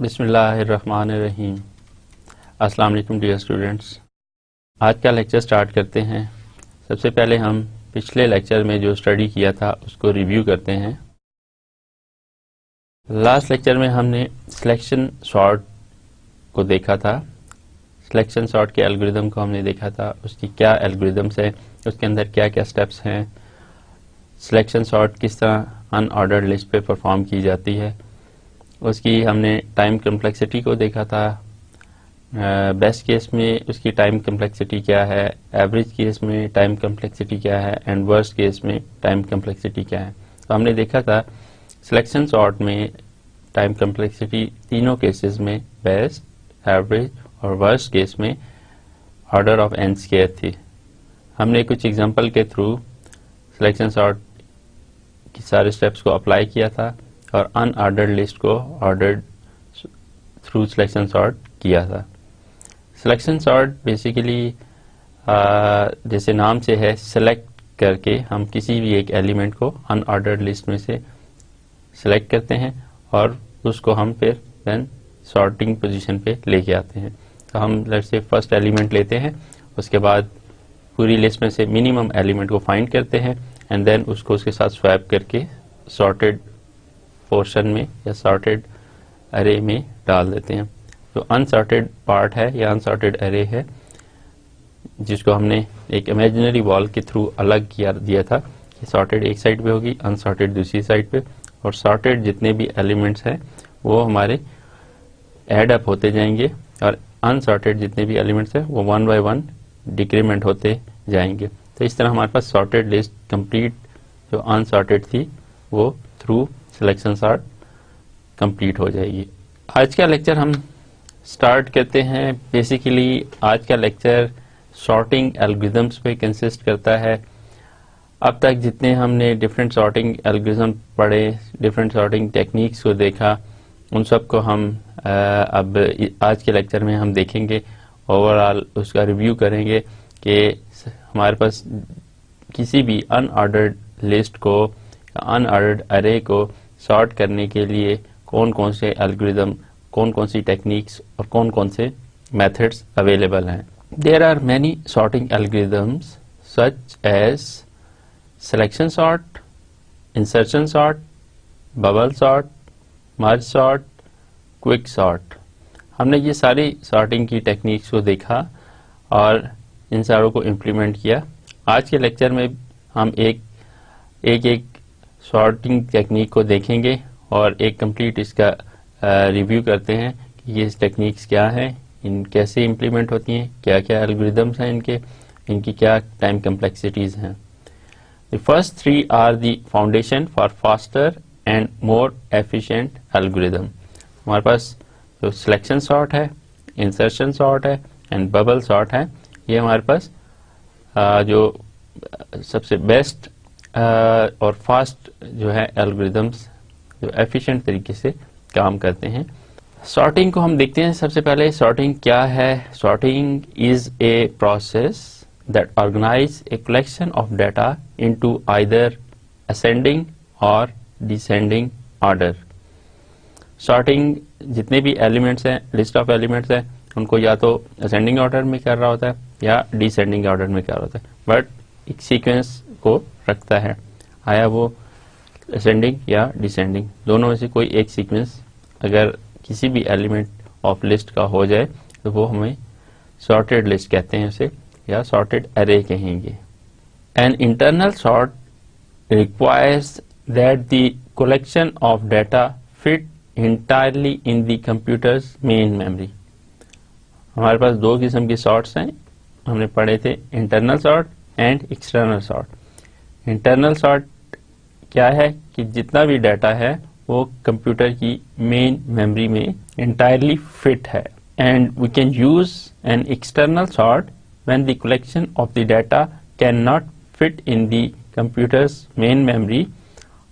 बिस्मिल्लाहिर्रहमानिर्रहीम। अस्सलाम वालेकुम डियर स्टूडेंट्स। आज का लेक्चर स्टार्ट करते हैं। सबसे पहले हम पिछले लेक्चर में जो स्टडी किया था उसको रिव्यू करते हैं। लास्ट लेक्चर में हमने सिलेक्शन सॉर्ट को देखा था। सिलेक्शन सॉर्ट के एल्गोरिदम को हमने देखा था, उसकी क्या एल्गोरिदम्स है, उसके अंदर क्या क्या स्टेप्स हैं, सिलेक्शन सॉर्ट किस तरह अनऑर्डर्ड लिस्ट पे परफॉर्म की जाती है, उसकी हमने टाइम कम्प्लेक्सिटी को देखा था। बेस्ट केस में उसकी टाइम कम्प्लेक्सिटी क्या है, एवरेज केस में टाइम कम्प्लेक्सिटी क्या है एंड वर्स्ट केस में टाइम कम्प्लेक्सिटी क्या है। तो हमने देखा था सिलेक्शन सॉर्ट में टाइम कम्प्लेक्सिटी तीनों केसेस में बेस्ट, एवरेज और वर्स्ट केस में ऑर्डर ऑफ n स्क्वायर थी। हमने कुछ एग्जांपल के थ्रू सिलेक्शन सॉर्ट की सारे स्टेप्स को अप्लाई किया था और अनऑर्डर्ड लिस्ट को ऑर्डर्ड थ्रू सिलेक्शन सॉर्ट किया था। सिलेक्शन सॉर्ट बेसिकली जैसे नाम से है, सेलेक्ट करके हम किसी भी एक एलिमेंट को अनऑर्डर्ड लिस्ट में से सेलेक्ट करते हैं और उसको हम फिर देन सॉर्टिंग पोजीशन पे लेके आते हैं। तो हम लेट्स से फर्स्ट एलिमेंट लेते हैं, उसके बाद पूरी लिस्ट में से मिनिमम एलिमेंट को फाइंड करते हैं एंड देन उसको उसके साथ स्वैप करके सॉर्टेड पोर्शन में या सॉर्टेड अरे में डाल देते हैं। तो अनसॉर्टेड पार्ट है या अनसॉर्टेड अरे है जिसको हमने एक इमेजिनरी वॉल के थ्रू अलग किया दिया था कि सॉर्टेड एक साइड पे होगी, अनसॉर्टेड दूसरी साइड पे, और सॉर्टेड जितने भी एलिमेंट्स हैं वो हमारे ऐड अप होते जाएंगे और अनसॉर्टेड जितने भी एलिमेंट्स हैं वो वन बाय वन डिक्रीमेंट होते जाएंगे। तो इस तरह हमारे पास सॉर्टेड लिस्ट कंप्लीट जो अनसॉर्टेड थी वो थ्रू सिलेक्शन सॉर्ट कंप्लीट हो जाएगी। आज का लेक्चर हम स्टार्ट करते हैं। बेसिकली आज का लेक्चर सॉर्टिंग एल्गोरिथम्स पे कंसिस्ट करता है। अब तक जितने हमने डिफरेंट सॉर्टिंग एल्गोरिथम पढ़े, डिफरेंट सॉर्टिंग टेक्निक्स को देखा, उन सब को हम अब आज के लेक्चर में हम देखेंगे। ओवरऑल उसका रिव्यू करेंगे कि हमारे पास किसी भी अनऑर्डर्ड लिस्ट को, अनऑर्डर्ड अरे को सॉर्ट करने के लिए कौन कौन से एल्गोरिदम, कौन कौन सी टेक्निक्स और कौन कौन से मेथड्स अवेलेबल हैं। There are many sorting algorithms such as selection sort, insertion sort, bubble sort, merge sort, quick sort. हमने ये सारी सॉर्टिंग की टेक्निक्स को देखा और इन सारों को इम्प्लीमेंट किया। आज के लेक्चर में हम एक सॉर्टिंग टेक्निक को देखेंगे और एक कंप्लीट इसका रिव्यू करते हैं कि ये टेक्निक्स क्या हैं, इन कैसे इम्प्लीमेंट होती हैं, क्या क्या एल्गोरिदम्स हैं इनकी क्या टाइम कम्प्लेक्सिटीज हैं। The first three are the foundation for faster and more efficient algorithm. हमारे पास जो सिलेक्शन सॉर्ट है, इंसर्शन सॉर्ट है एंड बबल सॉर्ट है, ये हमारे पास जो सबसे बेस्ट और फास्ट जो है एल्गोरिदम्स जो एफिशिएंट तरीके से काम करते हैं। सॉर्टिंग को हम देखते हैं। सबसे पहले सॉर्टिंग क्या है। Sorting is a process that organize a collection of data into either ascending or descending order. Sorting जितने भी एलिमेंट्स हैं, लिस्ट ऑफ एलिमेंट्स हैं, उनको या तो असेंडिंग ऑर्डर में कर रहा होता है या डिसेंडिंग ऑर्डर में कर रहा होता है, बट एक सीक्वेंस को रखता है, आया वो असेंडिंग या डिसेंडिंग, दोनों में से कोई एक सीक्वेंस अगर किसी भी एलिमेंट ऑफ लिस्ट का हो जाए तो वो हमें सॉर्टेड लिस्ट कहते हैं उसे, या सॉर्टेड अरे कहेंगे। An internal sort requires that the collection of data fit entirely in the computer's main memory. हमारे पास दो किस्म की सॉर्ट्स हैं, हमने पढ़े थे, internal sort and external sort. Internal sort क्या है कि जितना भी डाटा है वो कंप्यूटर की मेन मेमोरी में इंटायरली फिट है, and we can use an external sort when the collection of the data can not fit in the computer's main memory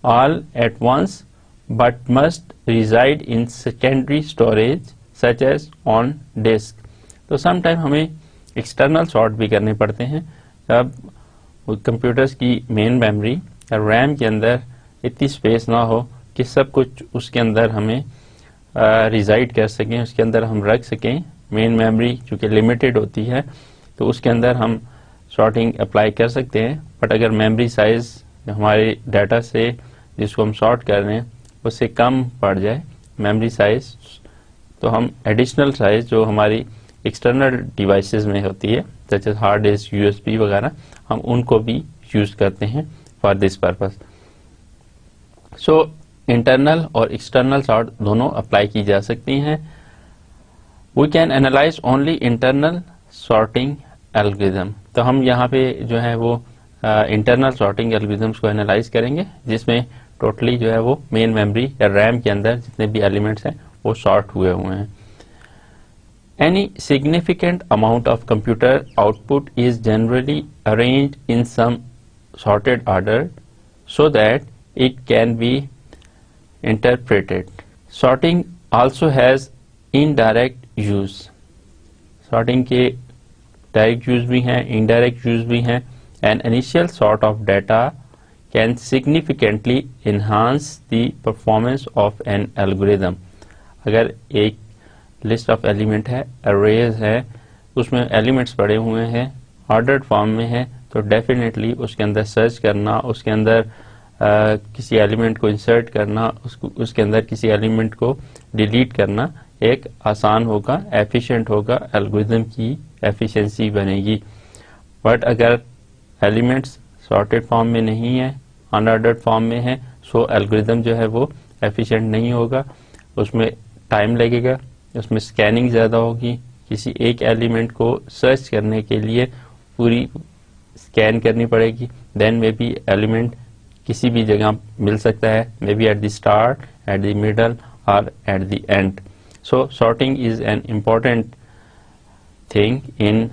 all at once but must reside in secondary storage such as on disk. तो sometime हमें external sort भी करने पड़ते हैं जब computers की main memory या RAM के अंदर इतनी स्पेस ना हो कि सब कुछ उसके अंदर हमें रिजाइड कर सकें, उसके अंदर हम रख सकें। मेन मेमोरी चूँकि लिमिटेड होती है तो उसके अंदर हम सॉर्टिंग अप्लाई कर सकते हैं, बट अगर मेमोरी साइज हमारे डाटा से जिसको हम सॉर्ट कर रहे हैं उससे कम पड़ जाए मेमोरी साइज, तो हम एडिशनल साइज जो हमारी एक्सटर्नल डिवाइसेस में होती है जैसे हार्ड डिस्क, यूएसबी वगैरह, हम उनको भी यूज करते हैं for this purpose. So internal और एक्सटर्नल सॉर्ट दोनों अप्लाई की जा सकती हैं। We can analyse only internal sorting algorithm, तो हम यहाँ पे जो है वो इंटरनल सॉर्टिंग एल्गोरिथम्स को एनालाइज करेंगे जिसमें टोटली जो है वो मेन मेमोरी या रैम के अंदर जितने भी एलिमेंट्स हैं वो सॉर्ट हुए हैं। Any significant amount of computer output is generally arranged in some sorted order so that it can be interpreted. Sorting also has indirect use. Sorting के direct use भी हैं, indirect use भी हैं. An initial sort of data can significantly enhance the performance of an algorithm. अगर एक list of element है, arrays है, उसमें एलिमेंट्स पड़े हुए हैं, ऑर्डर्ड फॉर्म में है, तो डेफिनेटली उसके अंदर सर्च करना, उसके अंदर किसी एलिमेंट को इंसर्ट करना, उसके अंदर किसी एलिमेंट को डिलीट करना एक आसान होगा, एफिशिएंट होगा, एल्गोरिथम की एफिशिएंसी बनेगी। बट अगर एलिमेंट्स सॉर्टेड फॉर्म में नहीं है, अनऑर्डर्ड फॉर्म में है, सो एल्गोरिथम जो है वो एफिशिएंट नहीं होगा, उसमें टाइम लगेगा, उसमें स्कैनिंग ज़्यादा होगी। किसी एक एलिमेंट को सर्च करने के लिए पूरी स्कैन करनी पड़ेगी, देन मे बी एलिमेंट किसी भी जगह मिल सकता है, may be at the start, at the middle और at the end. So sorting is an important thing in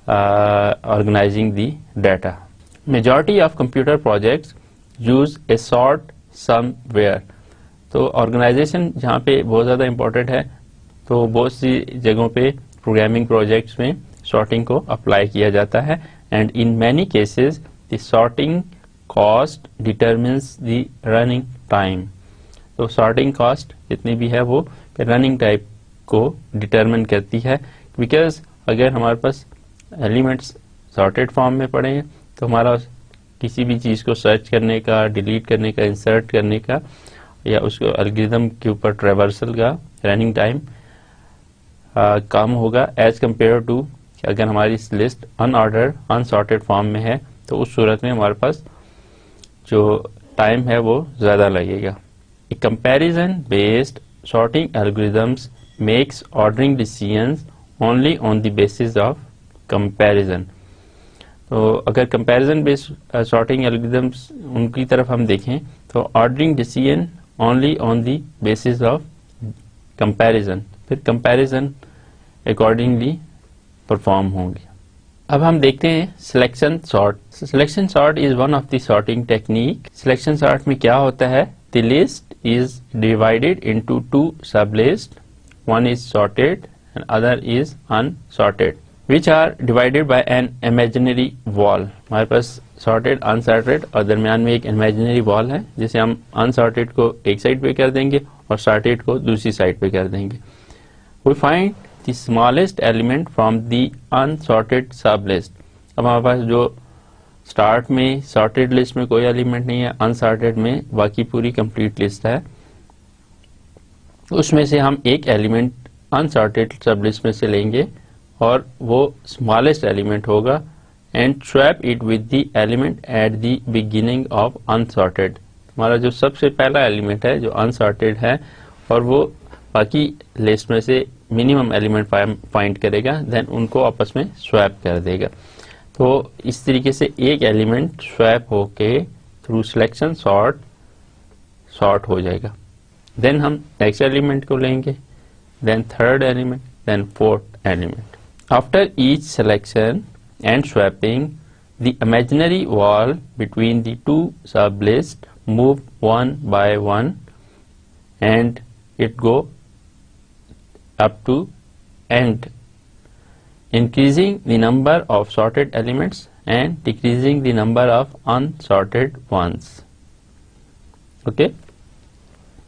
organising the data. Majority of computer projects use a sort somewhere, तो organisation जहाँ पे बहुत ज़्यादा इम्पोर्टेंट है, तो बहुत सी जगहों पे प्रोग्रामिंग प्रोजेक्ट्स में सॉर्टिंग को अप्लाई किया जाता है। And in many cases the sorting cost determines the running time, तो सॉर्टिंग कॉस्ट जितनी भी है वो रनिंग टाइम को डिटरमिन करती है। बिकॉज अगर हमारे पास एलिमेंट्स सॉर्टेड फॉर्म में पड़े हैं तो हमारा किसी भी चीज़ को सर्च करने का, डिलीट करने का, इंसर्ट करने का या उसको एल्गोरिथम के ऊपर ट्रेवर्सल का रनिंग टाइम कम होगा एज कम्पेयर टू अगर हमारी लिस्ट अनऑर्डर्ड अनसॉर्टेड फॉर्म में है, तो उस सूरत में हमारे पास जो टाइम है वो ज़्यादा लगेगा। A comparison based sorting algorithms makes ordering decisions only on the basis of comparison, तो अगर कंपैरिजन बेस्ड सॉर्टिंग एल्गोरिथम्स उनकी तरफ हम देखें तो ordering decision only on the basis of comparison, फिर कंपैरिजन अकॉर्डिंगली परफॉर्म होंगे। अब हम देखते हैं selection sort. Selection sort is one of the sorting technique. Selection sort में क्या होता है, the list is divided into two sub list, one is sorted and other is unsorted, which are divided by an imaginary wall। हमारे पास sorted, unsorted और दरमियान में एक imaginary wall है जिसे हम अनसॉर्टेड को एक साइड पे कर देंगे और सॉर्टेड को दूसरी साइड पे कर देंगे। We find the smallest element from the unsorted sub list। अब हमारे पास जो स्टार्ट में सॉर्टेड लिस्ट में कोई एलिमेंट नहीं है, अनसॉर्टेड में बाकी पूरी कंप्लीट लिस्ट है, उसमें से हम एक एलिमेंट अनसॉर्टेड सब लिस्ट में से लेंगे और वो स्मॉलेस्ट एलिमेंट होगा and swap it with the element at the beginning of unsorted. हमारा जो सबसे पहला एलिमेंट है जो अनसॉर्टेड है और वो बाकी लिस्ट में से मिनिमम एलिमेंट फाइंड करेगा, देन उनको आपस में स्वैप कर देगा। तो इस तरीके से एक एलिमेंट स्वैप होके थ्रू सिलेक्शन सॉर्ट हो जाएगा। देन हम नेक्स्ट एलिमेंट को लेंगे, then third element, then fourth element. After each selection and swapping the imaginary wall between the two sub list move one by one and it go up to end, increasing the number of sorted elements and decreasing the number of unsorted ones। Okay,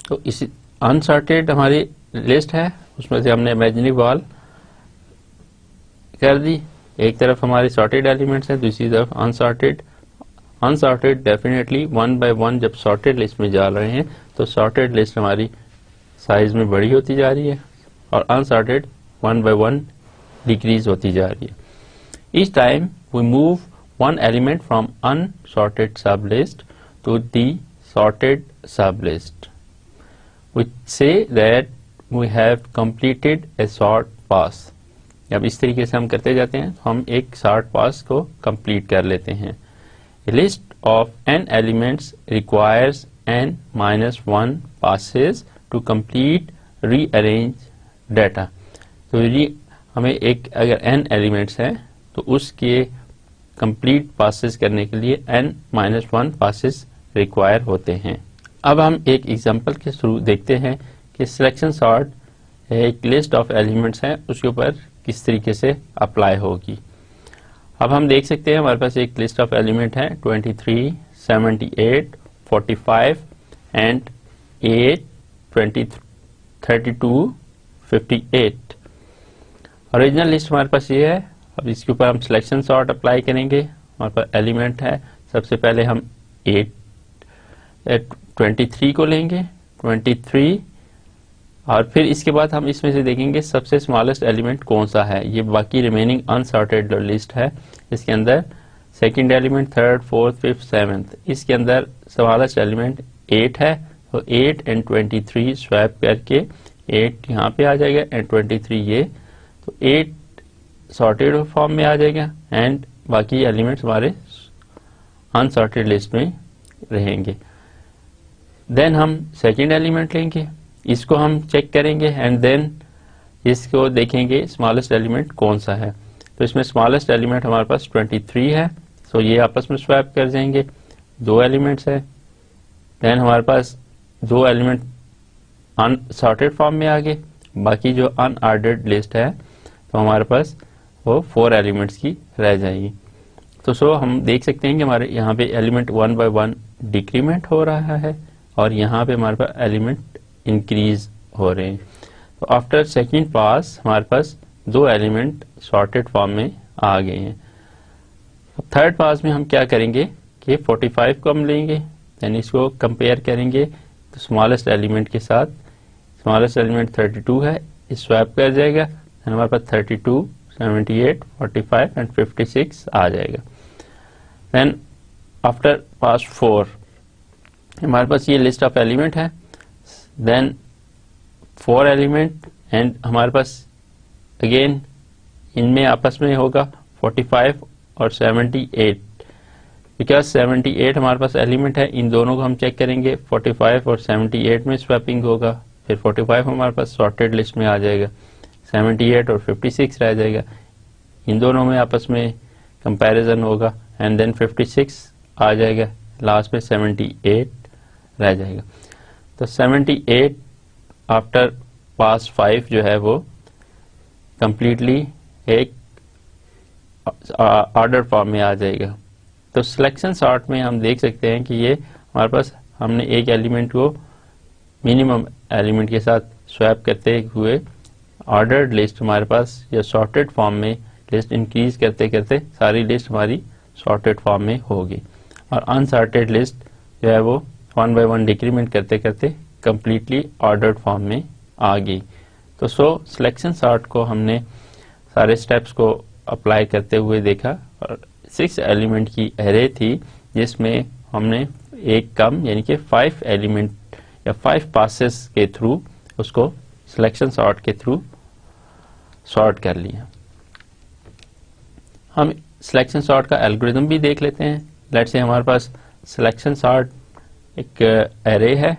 तो इस unsorted हमारी list है उसमें से हमने imaginary wall कर दी। एक तरफ हमारी सॉर्टेड एलिमेंट्स हैं, दूसरी तरफ unsorted. Unsorted definitely one by one जब सॉर्टेड लिस्ट में जा रहे हैं तो सॉर्टेड लिस्ट हमारी साइज में बड़ी होती जा रही है और unsorted one by one decrease होती जा रही है। Each time we move one element from unsorted sublist to the sorted sublist. We say that we have completed a sort pass. अब इस तरीके से हम करते जाते हैं, हम एक sort pass को complete कर लेते हैं। A list of n elements requires n minus 1 passes to complete rearrange data. तो हमें एक अगर n elements हैं तो उसके कंप्लीट पासेस करने के लिए n-1 पासेस रिक्वायर होते हैं। अब हम एक एग्जांपल के थ्रू देखते हैं कि सिलेक्शन सॉर्ट एक लिस्ट ऑफ एलिमेंट्स हैं उसके ऊपर किस तरीके से अप्लाई होगी। अब हम देख सकते हैं हमारे पास एक लिस्ट ऑफ एलिमेंट है 23, 78, 45 एंड 8, 20, 32, 58। ओरिजिनल लिस्ट हमारे पास ये है। अब इसके ऊपर हम सिलेक्शन सॉर्ट अप्लाई करेंगे। हमारे पास एलिमेंट है, सबसे पहले हम 23 को लेंगे, 23, और फिर इसके बाद हम इसमें से देखेंगे सबसे स्मॉलेस्ट एलिमेंट कौन सा है। ये बाकी रिमेनिंग अनसॉर्टेड लिस्ट है, इसके अंदर second element, third, fourth, fifth, seventh, इसके अंदर स्मॉलेस्ट एलिमेंट 8 है। तो 8 एंड 23 स्वैप करके 8 यहाँ पे आ जाएगा एंड 23 ये, तो 8 सॉर्टेड फॉर्म में आ जाएगा एंड बाकी एलिमेंट्स हमारे अनसॉर्टेड लिस्ट में रहेंगे। देन हम सेकंड एलिमेंट लेंगे, इसको हम चेक करेंगे एंड देन इसको देखेंगे स्मॉलेस्ट एलिमेंट कौन सा है। तो इसमें स्मॉलेस्ट एलिमेंट हमारे पास 23 है, सो ये आपस में स्वैप कर जाएंगे। 2 एलिमेंट्स है, देन हमारे पास 2 एलिमेंट अनसॉर्टेड फॉर्म में आ गए, बाकी जो अनऑर्डर्ड लिस्ट है तो हमारे पास वो 4 एलिमेंट्स की रह जाएगी। तो सो हम देख सकते हैं कि हमारे यहाँ पे एलिमेंट 1 बाय 1 डिक्रीमेंट हो रहा है और यहाँ पे हमारे पास एलिमेंट इंक्रीज हो रहे हैं। तो आफ्टर सेकंड पास हमारे पास 2 एलिमेंट सॉर्टेड फॉर्म में आ गए हैं। अब थर्ड पास में हम क्या करेंगे कि 45 को हम लेंगे, यानी इसको कंपेयर करेंगे तो स्मॉलेस्ट एलिमेंट के साथ। स्मॉलेस्ट एलिमेंट 32 है, इस स्वैप कर जाएगा, हमारे पास 32, 78, 45 एंड 56 आ जाएगा। देन आफ्टर पास 4 हमारे पास ये लिस्ट ऑफ एलिमेंट है, देन 4 एलिमेंट एंड हमारे पास अगेन इनमें आपस में होगा 45 और 78, बिकॉज 78 हमारे पास एलिमेंट है, इन दोनों को हम चेक करेंगे। 45 और 78 में स्वैपिंग होगा, फिर 45 हमारे पास सॉर्टेड लिस्ट में आ जाएगा, 78 और 56 रह जाएगा, इन दोनों में आपस में कंपैरिजन होगा एंड देन 56 आ जाएगा, लास्ट में 78 रह जाएगा। तो 78 आफ्टर पास 5 जो है वो कंप्लीटली एक ऑर्डर फॉर्म में आ जाएगा। तो सिलेक्शन सॉर्ट में हम देख सकते हैं कि ये हमारे पास हमने एक एलिमेंट को मिनिमम एलिमेंट के साथ स्वैप करते हुए ऑर्डर्ड लिस्ट हमारे पास या सॉर्टेड फॉर्म में लिस्ट इंक्रीज करते करते सारी लिस्ट हमारी सॉर्टेड फॉर्म में होगी और अनसॉर्टेड लिस्ट जो है वो 1 बाय 1 डिक्रीमेंट करते करते कंप्लीटली ऑर्डर्ड फॉर्म में आ गई। तो सिलेक्शन सॉर्ट को हमने सारे स्टेप्स को अप्लाई करते हुए देखा और 6 एलिमेंट की एरे थी जिसमें हमने एक कम यानी कि 5 एलिमेंट या 5 पासेस के थ्रू उसको सिलेक्शन सॉर्ट के थ्रू सॉर्ट कर लिया। हम सिलेक्शन सॉर्ट का एल्गोरिथम भी देख लेते हैं। लेट्स से हमारे पास सिलेक्शन सॉर्ट एक एरे है,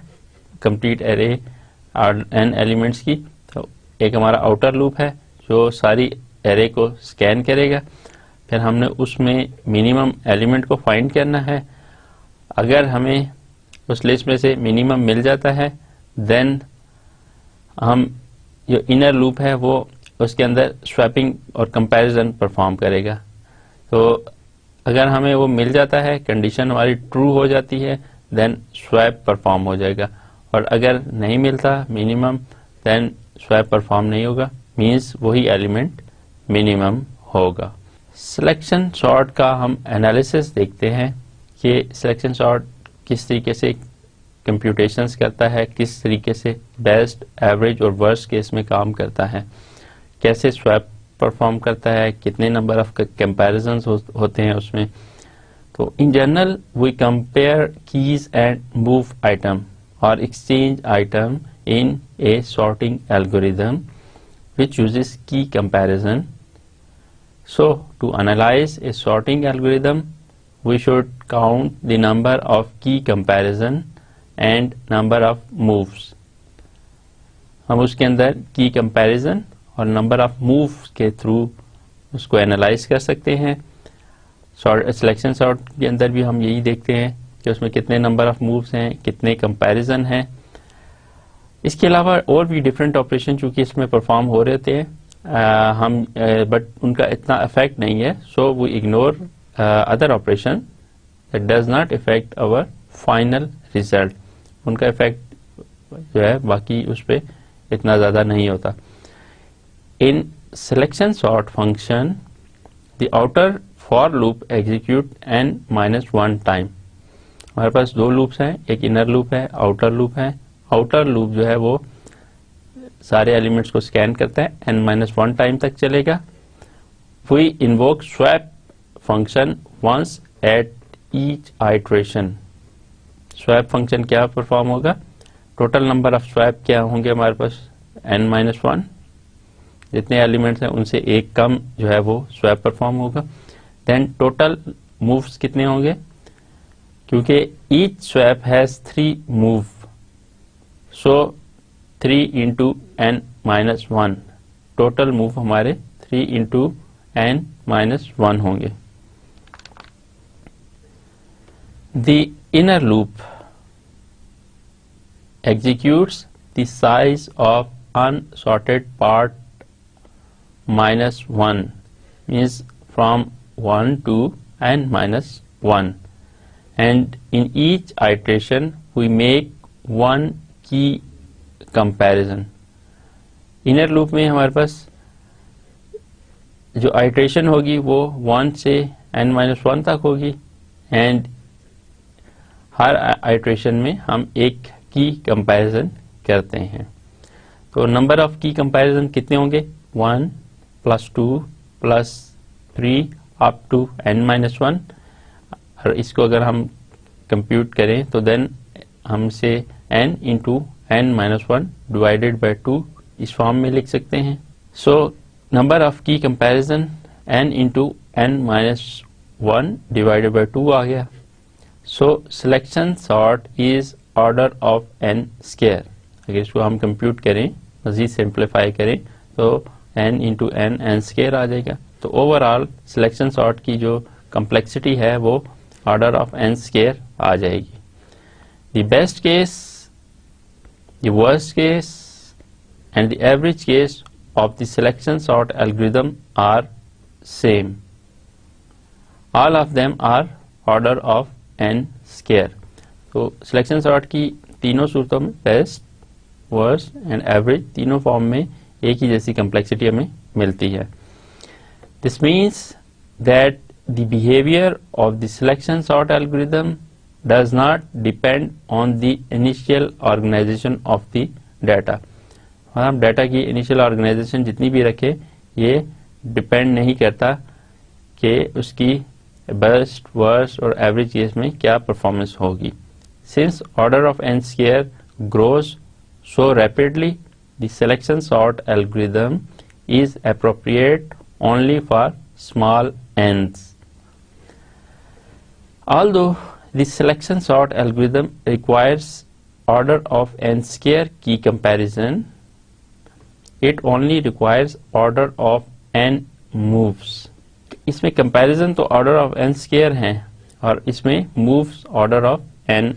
कंप्लीट एरे n एलिमेंट्स की। तो एक हमारा आउटर लूप है जो सारी एरे को स्कैन करेगा, फिर हमने उसमें मिनिमम एलिमेंट को फाइंड करना है। अगर हमें उस लिस्ट में से मिनिमम मिल जाता है देन हम जो इनर लूप है वो उसके अंदर स्वैपिंग और कंपैरिजन परफॉर्म करेगा। तो अगर हमें वो मिल जाता है, कंडीशन हमारी ट्रू हो जाती है, देन स्वैप परफॉर्म हो जाएगा और अगर नहीं मिलता मिनिमम देन स्वैप परफॉर्म नहीं होगा, मींस वही एलिमेंट मिनिमम होगा। सिलेक्शन सॉर्ट का हम एनालिसिस देखते हैं कि सिलेक्शन सॉर्ट किस तरीके से कंप्यूटेशंस करता है, किस तरीके से बेस्ट, एवरेज और वर्स्ट केस में काम करता है, कैसे स्वैप परफॉर्म करता है, कितने नंबर ऑफ कंपैरिजंस होते हैं उसमें। तो in general we compare keys and move item और exchange item in a sorting algorithm which uses key comparison. So to analyze a sorting algorithm we should count the number of key comparison and number of moves. हम उसके अंदर की comparison और number of moves के through उसको analyse कर सकते हैं। सिलेक्शन सॉर्ट के अंदर भी हम यही देखते हैं कि उसमें कितने नंबर ऑफ मूव्स हैं, कितने कंपैरिजन हैं। इसके अलावा और भी डिफरेंट ऑपरेशन चूंकि इसमें परफॉर्म हो रहे होते हैं बट उनका इतना इफेक्ट नहीं है, so we ignore other operation that does not effect our final result. उनका इफेक्ट जो है बाकी उस पर इतना ज़्यादा नहीं होता। In selection sort function the outer for loop execute n-1 time. हमारे पास दो लूप्स हैं, एक इनर लूप है, आउटर लूप है। आउटर लूप जो है वो सारे एलिमेंट्स को स्कैन करता है, n-1 टाइम तक चलेगा। We invoke swap function once at each iteration. Swap function क्या परफॉर्म होगा, टोटल नंबर ऑफ स्वैप क्या होंगे हमारे पास n-1, जितने एलिमेंट्स हैं उनसे एक कम जो है वो स्वैप परफॉर्म होगा। देन टोटल मूव्स कितने होंगे, क्योंकि each swap has 3 move, so 3 into n-1 total move हमारे 3 into n-1 होंगे। The inner loop executes the size of unsorted part -1 means from 1 to n-1, and in each iteration we make one की comparison. Inner loop में हमारे पास जो iteration होगी वो 1 से n-1 तक होगी एंड हर आइट्रेशन में हम एक की कंपैरिजन करते हैं। तो नंबर ऑफ की कंपैरिजन कितने होंगे, 1 + 2 + 3 अप टू n-1। और इसको अगर हम कंप्यूट करें तो देन हमसे n into n-1 divided by 2 इस फॉर्म में लिख सकते हैं। सो नंबर ऑफ की comparison n into n-1 divided by 2 आ गया। So selection sort is order of n square. अगर इसको हम कंप्यूट करें, मजीद सिंप्लीफाई करें तो n into n स्क्वायर आ जाएगा। तो ओवरऑल सिलेक्शन सॉर्ट की जो कम्प्लेक्सिटी है वो ऑर्डर ऑफ n स्क्वायर आ जाएगी। The best case, the worst case and the average case of the selection sort algorithm are same. All of them are order of n square. तो selection sort की तीनों सूरतों में best, worst and average तीनों form में एक ही जैसी complexity हमें मिलती है। This means that the behavior of the selection sort algorithm does not depend on the initial organization of the data. हम डाटा की इनिशियल ऑर्गेनाइजेशन जितनी भी रखे ये डिपेंड नहीं करता कि उसकी बेस्ट, वर्स्ट और एवरेज केस में क्या परफॉर्मेंस होगी। Since order of n square grows so rapidly, the selection sort algorithm is appropriate only for small n's. Although the selection sort algorithm requires order of n square key comparison, it only requires order of n moves. इसमें comparison तो order of n square हैं और इसमें moves order of n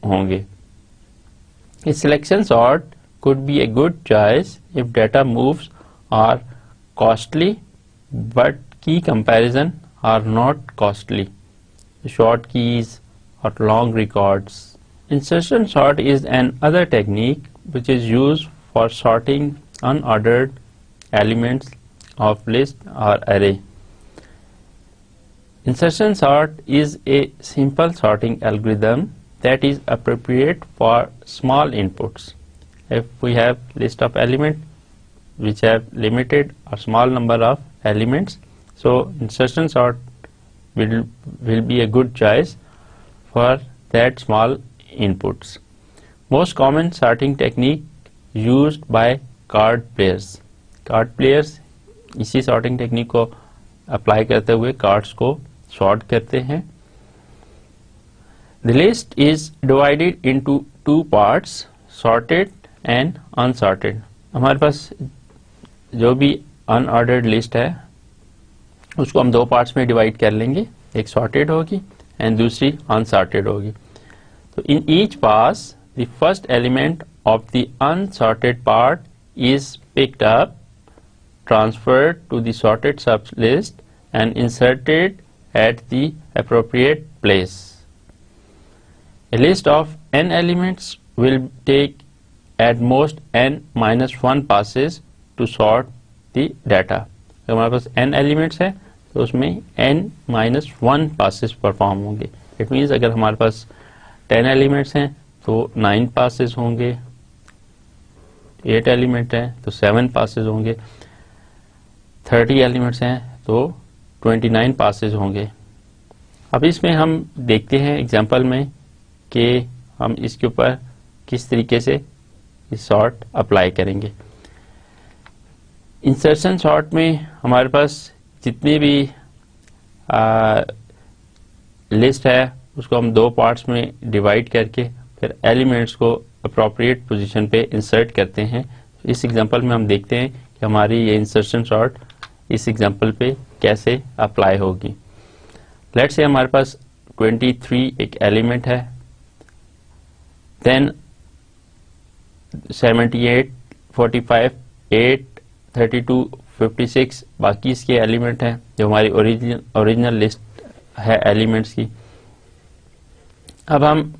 होंगे। A selection sort could be a good choice if data moves are costly but key comparison are not costly. Short keys or long records. Insertion sort is another technique which is used for sorting unordered elements of list or array. Insertion sort is a simple sorting algorithm that is appropriate for small inputs. If we have list of elements which have limited or small number of elements, so insertion sort will be a good choice for that small inputs. Most common sorting technique used by card players. Card players इसी sorting technique को apply करते हुए cards को sort करते हैं. The list is divided into two parts, sorted and unsorted. हमारे पास जो भी अनऑर्डर्ड लिस्ट है उसको हम दो पार्ट्स में डिवाइड कर लेंगे, एक सॉर्टेड होगी एंड दूसरी अनसॉर्टेड होगी. तो in each pass the first element of the unsorted part is picked up, transferred to the sorted sublist and inserted at the appropriate place. A list of n elements will take at most n minus 1 passes to sort the data. अगर हमारे पास n elements है तो उसमें n minus 1 passes perform होंगे. It means अगर हमारे पास 10 elements हैं तो 9 passes होंगे, 8 element हैं तो 7 passes होंगे, 30 एलिमेंट्स हैं तो 29 पासेज होंगे. अब इसमें हम देखते हैं एग्जांपल में कि हम इसके ऊपर किस तरीके से इस सॉर्ट अप्लाई करेंगे. इंसर्शन सॉर्ट में हमारे पास जितनी भी लिस्ट है उसको हम दो पार्ट्स में डिवाइड करके फिर एलिमेंट्स को अप्रोप्रिएट पोजीशन पे इंसर्ट करते हैं. इस एग्जांपल में हम देखते हैं कि हमारी ये इंसर्शन सॉर्ट इस एग्जांपल पे कैसे अप्लाई होगी. लेट्स से हमारे पास 23 एक एलिमेंट है, देन 78, 45, 8, 32, 56 बाकी इसके एलिमेंट हैं जो हमारी ओरिजिनल लिस्ट है एलिमेंट्स की. अब हम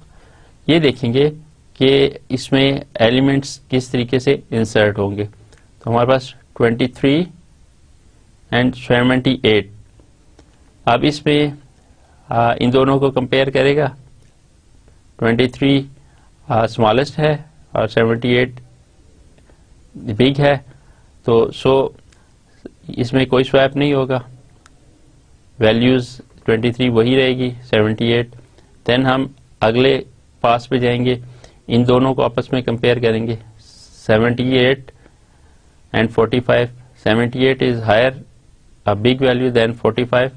ये देखेंगे कि इसमें एलिमेंट्स किस तरीके से इंसर्ट होंगे. तो हमारे पास 23 एंड 78. अब इसमें इन दोनों को कंपेयर करेगा. 23 स्मॉलेस्ट है और 78 बिग है, तो इसमें कोई स्वैप नहीं होगा, वैल्यूज 23 वही रहेगी, 78. देन हम अगले पास पे जाएंगे, इन दोनों को आपस में कंपेयर करेंगे. 78 and 45. 78 is higher a big value than 45,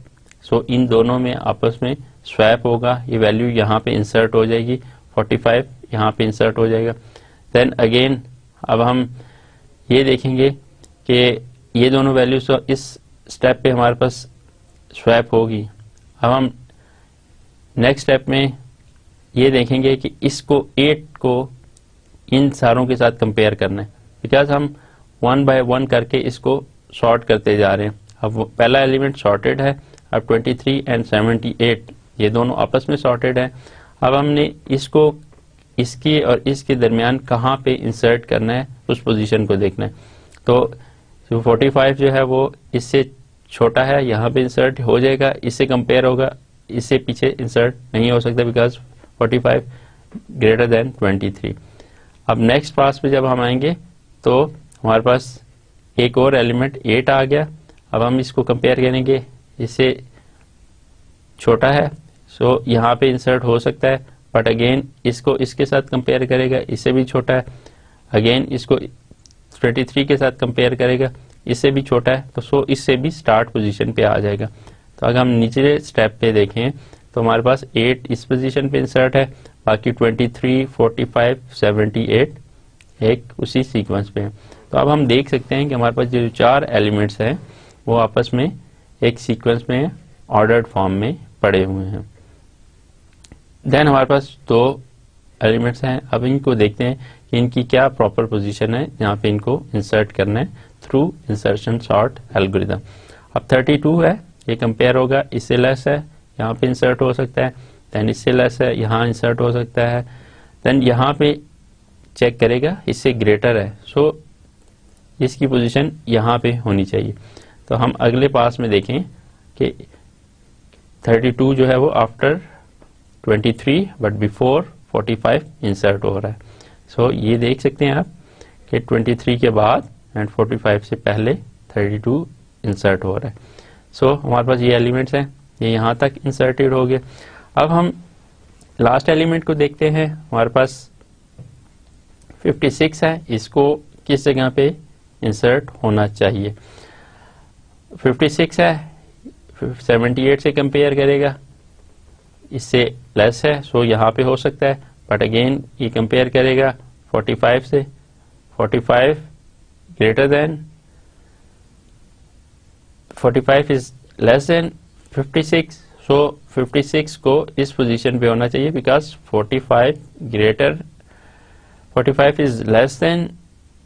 so इन दोनों में आपस में स्वैप होगा, ये वैल्यू यहाँ पे इंसर्ट हो जाएगी, 45 यहाँ पे इंसर्ट हो जाएगा. देन अगेन अब हम ये देखेंगे कि ये दोनों वैल्यूज तो इस स्टेप पे हमारे पास स्वैप होगी. अब हम नेक्स्ट स्टेप में ये देखेंगे कि इसको 8 को इन सारों के साथ कंपेयर करना है, बिकॉज हम 1 by 1 करके इसको सॉर्ट करते जा रहे हैं. अब पहला एलिमेंट सॉर्टेड है, अब 23 एंड 78 ये दोनों आपस में सॉर्टेड है. अब हमने इसको इसके और इसके दरमियान कहाँ पे इंसर्ट करना है उस पोजीशन को देखना है. तो 45 जो है वो इससे छोटा है, यहाँ पे इंसर्ट हो जाएगा, इससे कंपेयर होगा, इससे पीछे इंसर्ट नहीं हो सकता बिकॉज 45 ग्रेटर देन 23. अब नेक्स्ट पास पे जब हम आएंगे तो हमारे पास एक और एलिमेंट 8 आ गया. अब हम इसको कंपेयर करेंगे, इससे छोटा है, सो यहाँ पे इंसर्ट हो सकता है, बट अगेन इसको इसके साथ कंपेयर करेगा, इससे भी छोटा है. अगेन इसको 23 के साथ कंपेयर करेगा, इससे भी छोटा है, तो सो इससे भी स्टार्ट पोजीशन पे आ जाएगा. तो अगर हम निचले स्टेप पे देखें तो हमारे पास 8 इस पोजीशन पे इंसर्ट है, बाकी 23, 45, 78 एक उसी सीक्वेंस पे है. तो अब हम देख सकते हैं कि हमारे पास जो 4 एलिमेंट्स हैं वो आपस में एक सीक्वेंस में ऑर्डर्ड फॉर्म में पड़े हुए हैं. देन हमारे पास 2 एलिमेंट्स हैं. अब इनको देखते हैं कि इनकी क्या प्रॉपर पोजीशन है जहाँ पे इनको इंसर्ट करना है थ्रू इंसर्शन सॉर्ट एल्गोरिथम. अब 32 है, ये कंपेयर होगा, इससे लेस है, यहाँ पे इंसर्ट हो सकता है, देन इससे लेस है, यहाँ इंसर्ट हो सकता है, देन यहाँ पे चेक करेगा, इससे ग्रेटर है. सो इसकी पोजीशन यहाँ पे होनी चाहिए। तो हम अगले पास में देखें कि 32 जो है वो आफ्टर 23 बट बिफोर 45 इंसर्ट हो रहा है। सो ये देख सकते हैं आप कि 23 के बाद एंड 45 से पहले 32 इंसर्ट हो रहा है। सो हमारे पास ये एलिमेंट्स हैं, ये यहाँ तक इंसर्टेड हो गए। अब हम लास्ट एलिमेंट को देखते हैं। हमारे पास 56 है, इसको किस जगह पे इंसर्ट होना चाहिए। 56 है, 78 से कंपेयर करेगा, इससे लेस है, सो यहाँ पे हो सकता है। बट अगेन ये कंपेयर करेगा 45 से, 45 greater than 45 is less then 56, सो 56 को इस पोजीशन पे होना चाहिए because 45 is less than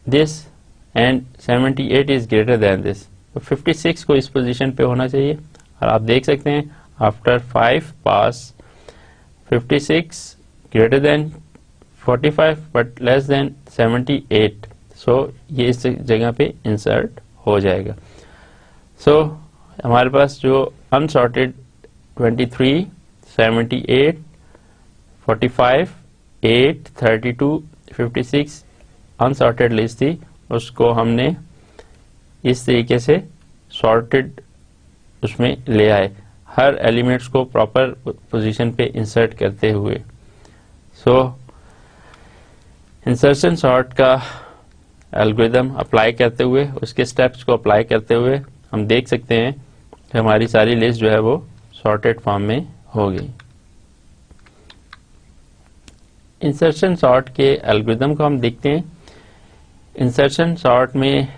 this and 78 is greater then this. तो 56 को इस पोजीशन पे होना चाहिए। और आप देख सकते हैं after 5 pass 56 greater than 45 but less than 78, सो ये इस जगह पे इंसर्ट हो जाएगा। सो हमारे पास जो अनसॉर्टेड 23, 78, 45, 8, 32, 56 अनसॉर्टेड लिस्ट थी, उसको हमने इस तरीके से सॉर्टेड उसमें ले आए, हर एलिमेंट्स को प्रॉपर पोजीशन पे इंसर्ट करते हुए। सो इंसर्शन सॉर्ट का एल्गोरिथम अप्लाई करते हुए, उसके स्टेप्स को अप्लाई करते हुए हम देख सकते हैं कि हमारी सारी लिस्ट जो है वो सॉर्टेड फॉर्म में हो गई। इंसर्शन सॉर्ट के एल्गोरिथम को हम देखते हैं। इंसर्शन सॉर्ट में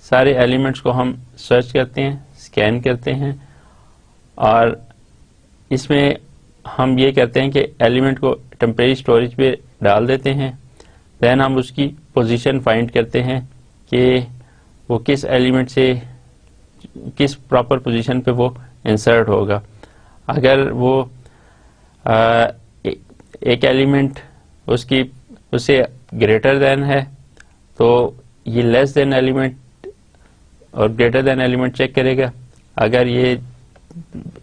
सारे एलिमेंट्स को हम सर्च करते हैं, स्कैन करते हैं, और इसमें हम ये करते हैं कि एलिमेंट को टेम्परेरी स्टोरेज पे डाल देते हैं। देन हम उसकी पोजीशन फाइंड करते हैं कि वो किस एलिमेंट से किस प्रॉपर पोजीशन पे वो इंसर्ट होगा। अगर वो एक एलिमेंट उससे ग्रेटर देन है तो ये लेस देन एलिमेंट और ग्रेटर देन एलिमेंट चेक करेगा। अगर ये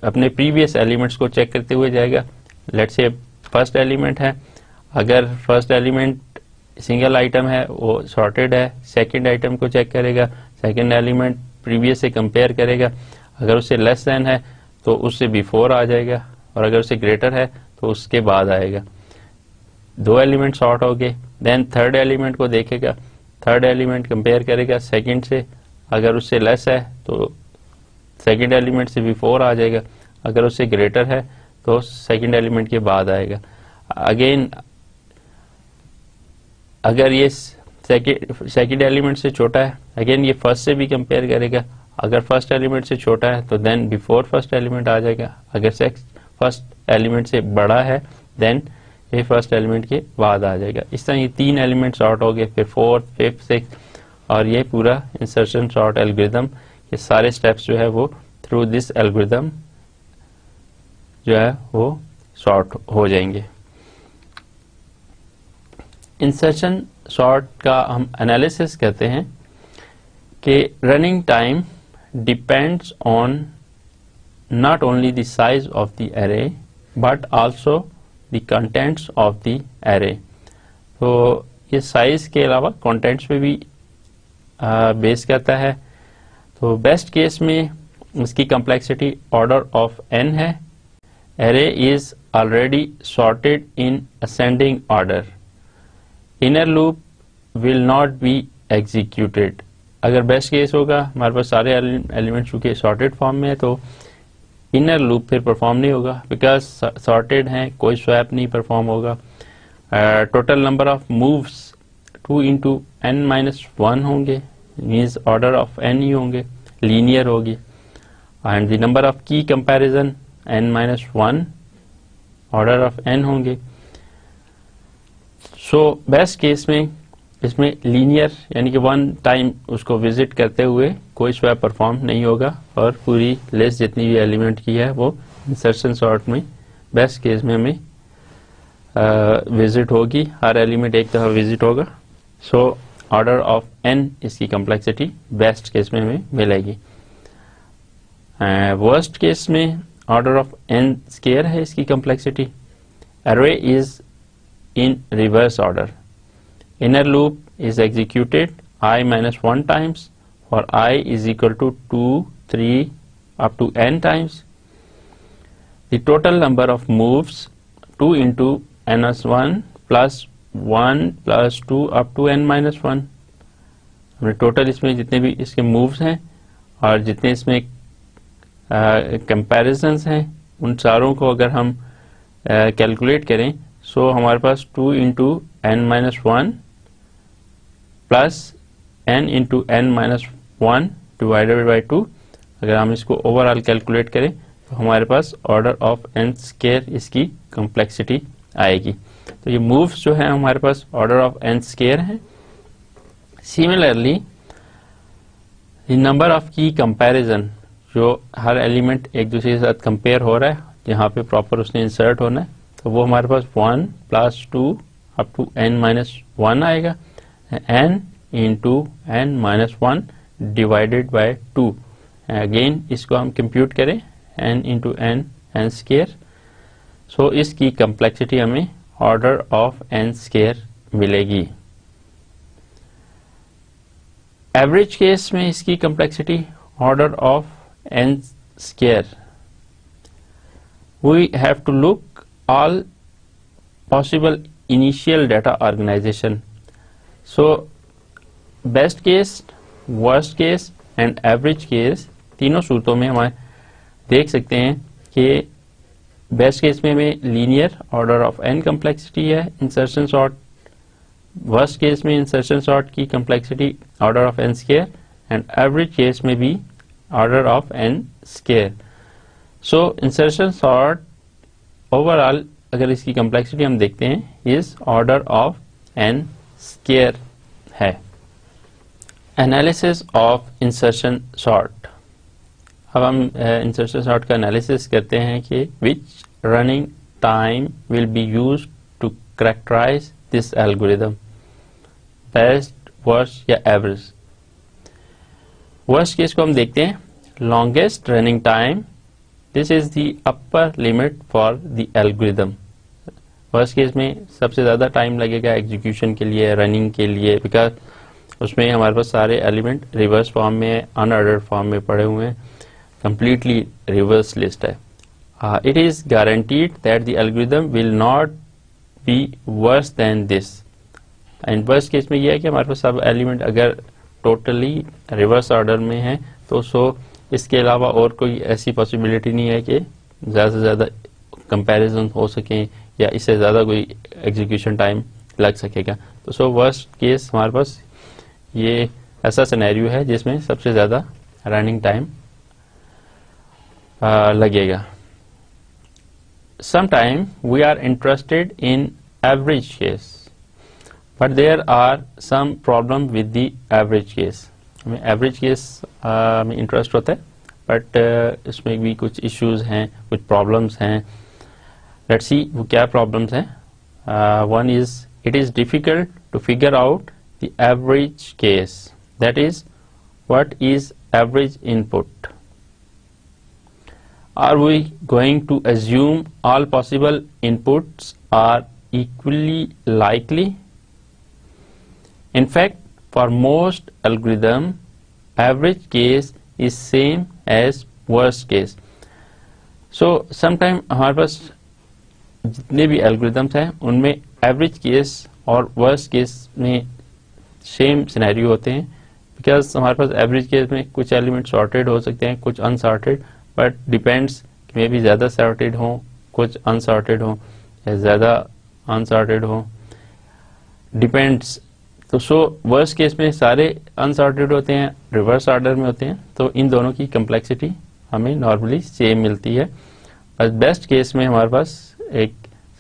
अपने प्रीवियस एलिमेंट्स को चेक करते हुए जाएगा, लेट्स से फर्स्ट एलिमेंट है, अगर फर्स्ट एलिमेंट सिंगल आइटम है वो सॉर्टेड है, सेकंड आइटम को चेक करेगा, सेकंड एलिमेंट प्रीवियस से कंपेयर करेगा, अगर उससे लेस देन है तो उससे बिफोर आ जाएगा, और अगर उससे ग्रेटर है तो उसके बाद आएगा। दो एलिमेंट सॉर्ट हो गए। देन थर्ड एलिमेंट को देखेगा, थर्ड एलिमेंट कंपेयर करेगा सेकंड से, अगर उससे लेस है तो सेकंड एलिमेंट से बिफोर आ जाएगा, अगर उससे ग्रेटर है तो सेकंड एलिमेंट के बाद आएगा। अगेन अगर ये सेकंड एलिमेंट से छोटा है, अगेन ये फर्स्ट से भी कंपेयर करेगा, अगर फर्स्ट एलिमेंट से छोटा है तो देन बिफोर फर्स्ट एलिमेंट आ जाएगा, अगर फर्स्ट एलिमेंट से बड़ा है देन ये फर्स्ट एलिमेंट के बाद आ जाएगा। इस तरह ये तीन एलिमेंट सॉर्ट हो गए, फिर फोर्थ, फिफ्थ, सिक्स्थ, और ये पूरा इंसर्शन सॉर्ट एल्गोरिथम के सारे स्टेप्स जो है वो थ्रू दिस एल्गोरिथम जो है वो सॉर्ट हो जाएंगे। इंसर्शन सॉर्ट का हम एनालिसिस कहते हैं कि running time depends on not only the size of the array but also the contents of the array। तो ये साइज के अलावा कंटेंट्स पे भी बेस करता है। तो बेस्ट केस में इसकी कम्प्लेक्सिटी ऑर्डर ऑफ n है। array is already sorted in ascending order। inner loop will not be executed। अगर बेस्ट केस होगा, हमारे पास सारे एलिमेंट्स चूंकि सॉर्टेड फॉर्म में है तो इनर लूप फिर परफॉर्म नहीं होगा, बिकॉज सॉर्टेड हैं, कोई स्वैप नहीं परफॉर्म होगा। Total number of moves 2 into n-1 होंगे, मीन्स ऑर्डर ऑफ n ही होंगे, लीनियर होगी। एंड द नंबर ऑफ की comparison n-1 order of n होंगे। सो बेस्ट केस में इसमें लीनियर यानी कि वन टाइम उसको विजिट करते हुए कोई स्वैप परफॉर्म नहीं होगा, और पूरी लिस्ट जितनी भी एलिमेंट की है वो इंसर्शन सॉर्ट में बेस्ट केस में हमें विजिट होगी, हर एलिमेंट एक दफा विजिट होगा। सो ऑर्डर ऑफ n इसकी कम्प्लेक्सिटी बेस्ट केस में हमें मिलेगी। वर्स्ट केस में ऑर्डर ऑफ n स्केयर है इसकी complexity. array is in reverse order. Inner loop is executed I minus 1 times for I is equal to 2, 3 up to n times. The total number of moves 2 into n+1 plus 1 plus 2 up to n minus 1. हमने total इसमें जितने भी इसके moves हैं और जितने इसमें comparisons हैं उन सारों को अगर हम कैलकुलेट करें सो हमारे पास 2 into n minus 1 plus n into n minus 1 divided by 2। अगर हम इसको ओवरऑल कैलकुलेट करें तो हमारे पास ऑर्डर ऑफ n स्केयर इसकी कम्प्लेक्सिटी आएगी। तो ये मूव्स जो है हमारे पास ऑर्डर ऑफ n स्केयर है। सिमिलरली द नंबर ऑफ की कंपैरिजन जो हर एलिमेंट एक दूसरे के साथ कंपेयर हो रहा है जहाँ पे प्रॉपर उसने इंसर्ट होना है तो वो हमारे पास 1 plus 2 up to n minus 1 आएगा। n into n minus 1 divided by 2। Again इसको हम कंप्यूट करें n into n square. So इसकी कम्प्लेक्सिटी हमें ऑर्डर ऑफ n स्केयर मिलेगी। एवरेज केस में इसकी complexity order of n square. We have to look all possible initial data organization. So best case, worst case and average case तीनों सूरतों में हम देख सकते हैं कि बेस्ट केस में हमें linear order of n complexity है इंसर्शन सॉर्ट। वर्स्ट केस में इंसर्शन सॉर्ट की complexity order of n square and average case में भी order of n square. So insertion sort overall अगर इसकी कम्प्लेक्सिटी हम देखते हैं is order of n square है। Analysis of insertion sort. अब हम इंसर्शन सॉर्ट का एनालिसिस करते हैं कि which running time will be used to characterize this algorithm, best, worst या एवरेज। वर्स्ट केस को हम देखते हैं। Longest running time, this is the upper limit for the algorithm. Worst case में सबसे ज्यादा टाइम लगेगा एग्जीक्यूशन के लिए, रनिंग के लिए, बिकॉज उसमें हमारे पास सारे एलिमेंट रिवर्स फॉर्म में, अनऑर्डर्ड फॉर्म में पड़े हुए हैं, कंप्लीटली रिवर्स लिस्ट है। It is guaranteed that the algorithm will not be worse than this. And worst case में यह है कि हमारे पास सब एलिमेंट अगर टोटली रिवर्स ऑर्डर में है तो सो इसके अलावा और कोई ऐसी पॉसिबिलिटी नहीं है कि ज़्यादा से ज़्यादा कंपैरिजन हो सकें या इससे ज़्यादा कोई एग्जीक्यूशन टाइम लग सकेगा। तो सो वर्स्ट केस हमारे पास ये ऐसा सिनेरियो है जिसमें सबसे ज़्यादा रनिंग टाइम लगेगा। Sometime we are interested in average case, but there are some problem with the average case. हमें एवरेज केस में इंटरेस्ट होता है बट इसमें भी कुछ इश्यूज हैं, कुछ प्रॉब्लम्स हैं। लेट्स सी वो क्या प्रॉब्लम्स हैं। One is it is difficult to figure out the average case, that is what is average input. Are we going to assume all possible inputs are equally likely? In fact, for most algorithm, average case is same as worst case. So, sometime हमारे पास जितने भी algorithms हैं उनमें average case और worst case में same scenario होते हैं, because हमारे पास average case में कुछ element sorted हो सकते हैं, कुछ unsorted, बट डिपेंड्स मे भी ज़्यादा सॉर्टेड हो, कुछ अनसॉर्टेड हो या ज़्यादा अनसॉर्टेड हो, डिपेंड्स। तो सो वर्स्ट केस में सारे अनसॉर्टेड होते हैं, रिवर्स ऑर्डर में होते हैं, तो इन दोनों की कम्प्लेक्सिटी हमें नॉर्मली सेम मिलती है। बस बेस्ट केस में हमारे पास एक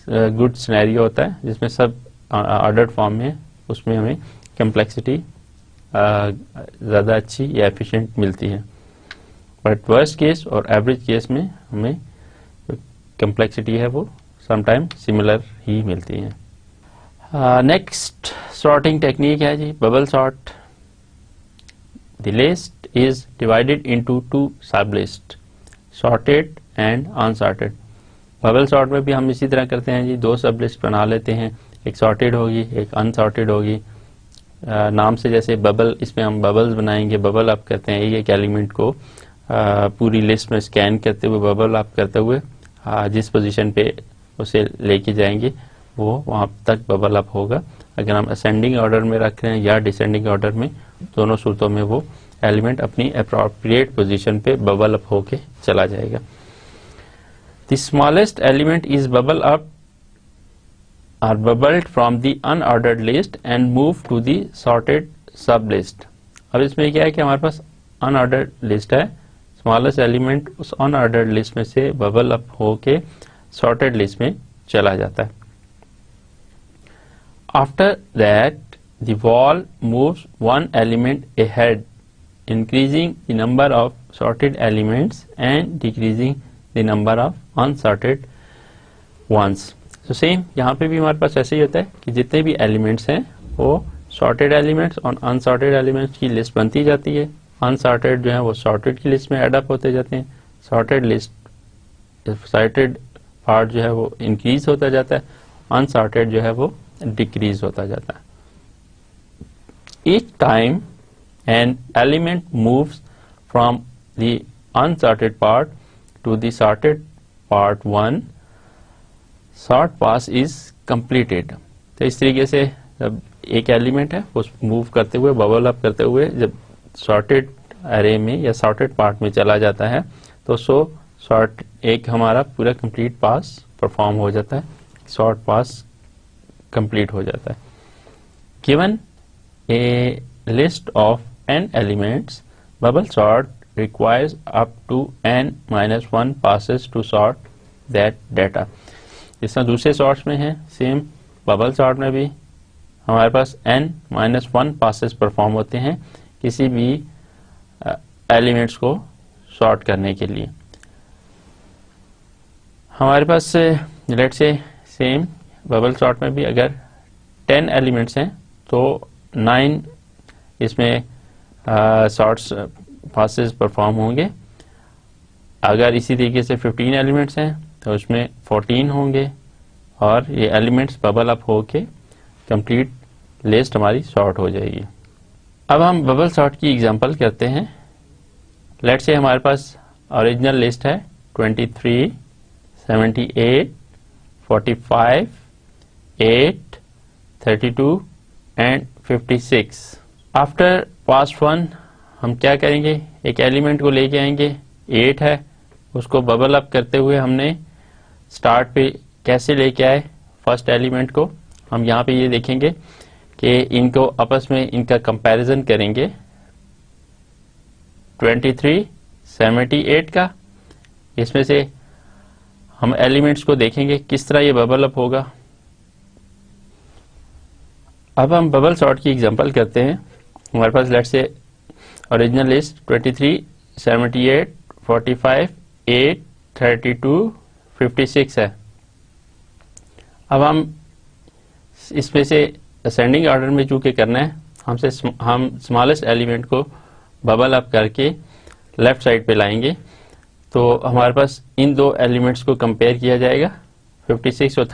गुड सिनेरियो होता है जिसमें सब ऑर्डर्ड फॉर्म में है, उसमें हमें कम्प्लेक्सिटी ज़्यादा अच्छी या एफिशिएंट मिलती है। बट वर्स्ट केस और एवरेज केस में हमें कम्प्लेक्सिटी है वो समटाइम सिमिलर ही मिलती है। नेक्स्ट सॉर्टिंग टेक्निक है जी bubble sort. The list is divided into two sub list, sorted and unsorted. Bubble sort में भी हम इसी तरह करते हैं जी, दो सब लिस्ट बना लेते हैं, एक सॉर्टेड होगी एक अनसॉर्टेड होगी। नाम से जैसे बबल, इसमें हम बबल्स बनाएंगे। बबल आप करते हैं एक एलिमेंट को पूरी लिस्ट में स्कैन करते हुए, बबल आप करते हुए जिस पोजीशन पे उसे लेके जाएंगे वो वहां तक बबल अप होगा। अगर हम असेंडिंग ऑर्डर में रख रहे हैं या डिसेंडिंग ऑर्डर में, दोनों सूरतों में वो एलिमेंट अपनी अप्रोप्रिएट पोजीशन पे बबल अप होके चला जाएगा। The smallest element is bubble up or bubbled from the unordered list and move to the sorted sub list. अब इसमें क्या है कि हमारे पास अनऑर्डर्ड लिस्ट है, स्मॉलेस्ट एलिमेंट उस अनऑर्डर्ड लिस्ट में से बबल अप होके सॉर्टेड लिस्ट में चला जाता है। After that the wall moves one element ahead, increasing the number of sorted elements and decreasing the number of unsorted ones. So same यहाँ पे भी हमारे पास ऐसे ही होता है कि जितने भी एलिमेंट्स हैं वो sorted elements और unsorted elements की लिस्ट बनती जाती है। unsorted जो है वो sorted की लिस्ट में एड अप होते जाते हैं, sorted पार्ट जो है वो इंक्रीज होता जाता है, unsorted जो है वो डिक्रीज होता जाता है। Each time an element moves from the unsorted part to the sorted part 1, sort pass is completed. तो इस तरीके से जब एक एलिमेंट है वो मूव करते हुए, बबल अप करते हुए जब सॉर्टेड अरे में या सॉर्टेड पार्ट में चला जाता है तो सॉर्ट एक हमारा पूरा कंप्लीट पास परफॉर्म हो जाता है, सॉर्ट पास कंप्लीट हो जाता है। Given A list of n elements, bubble sort requires up to n-1 passes to sort that data. जिस तरह दूसरे सॉर्ट्स में है सेम बबल सॉर्ट में भी हमारे पास n-1 पासेस परफॉर्म होते हैं किसी भी एलिमेंट्स को सॉर्ट करने के लिए। हमारे पास लेट से सेम बबल सॉर्ट में भी अगर 10 एलिमेंट्स हैं तो 9 इसमें सॉर्ट्स पासेस परफॉर्म होंगे। अगर इसी तरीके से 15 एलिमेंट्स हैं तो उसमें 14 होंगे और ये एलिमेंट्स बबल अप होके कंप्लीट लिस्ट हमारी सॉर्ट हो जाएगी। अब हम बबल सॉर्ट की एग्जांपल करते हैं। लेट्स से हमारे पास ओरिजिनल लिस्ट है 23, 78, 45, 8, 32 एंड 56। आफ्टर पास 1 हम क्या करेंगे, एक एलिमेंट को लेके आएंगे, 8 है, उसको बबल अप करते हुए हमने स्टार्ट पे कैसे लेके आए फर्स्ट एलिमेंट को। हम यहाँ पे ये देखेंगे कि इनको आपस में इनका कंपैरिजन करेंगे 23, 78 का। इसमें से हम एलिमेंट्स को देखेंगे किस तरह ये बबल अप होगा। अब हम बबल सॉर्ट की एग्जांपल करते हैं। हमारे पास लेट्स से ओरिजिनल लिस्ट 23, 78, 45, 8, 32, 56 है। अब हम इसमें से असेंडिंग ऑर्डर में चूंकि करना है हम स्मॉलेस्ट एलिमेंट को बबल अप करके लेफ्ट साइड पे लाएंगे तो हमारे पास इन दो एलिमेंट्स को कंपेयर किया जाएगा 56 और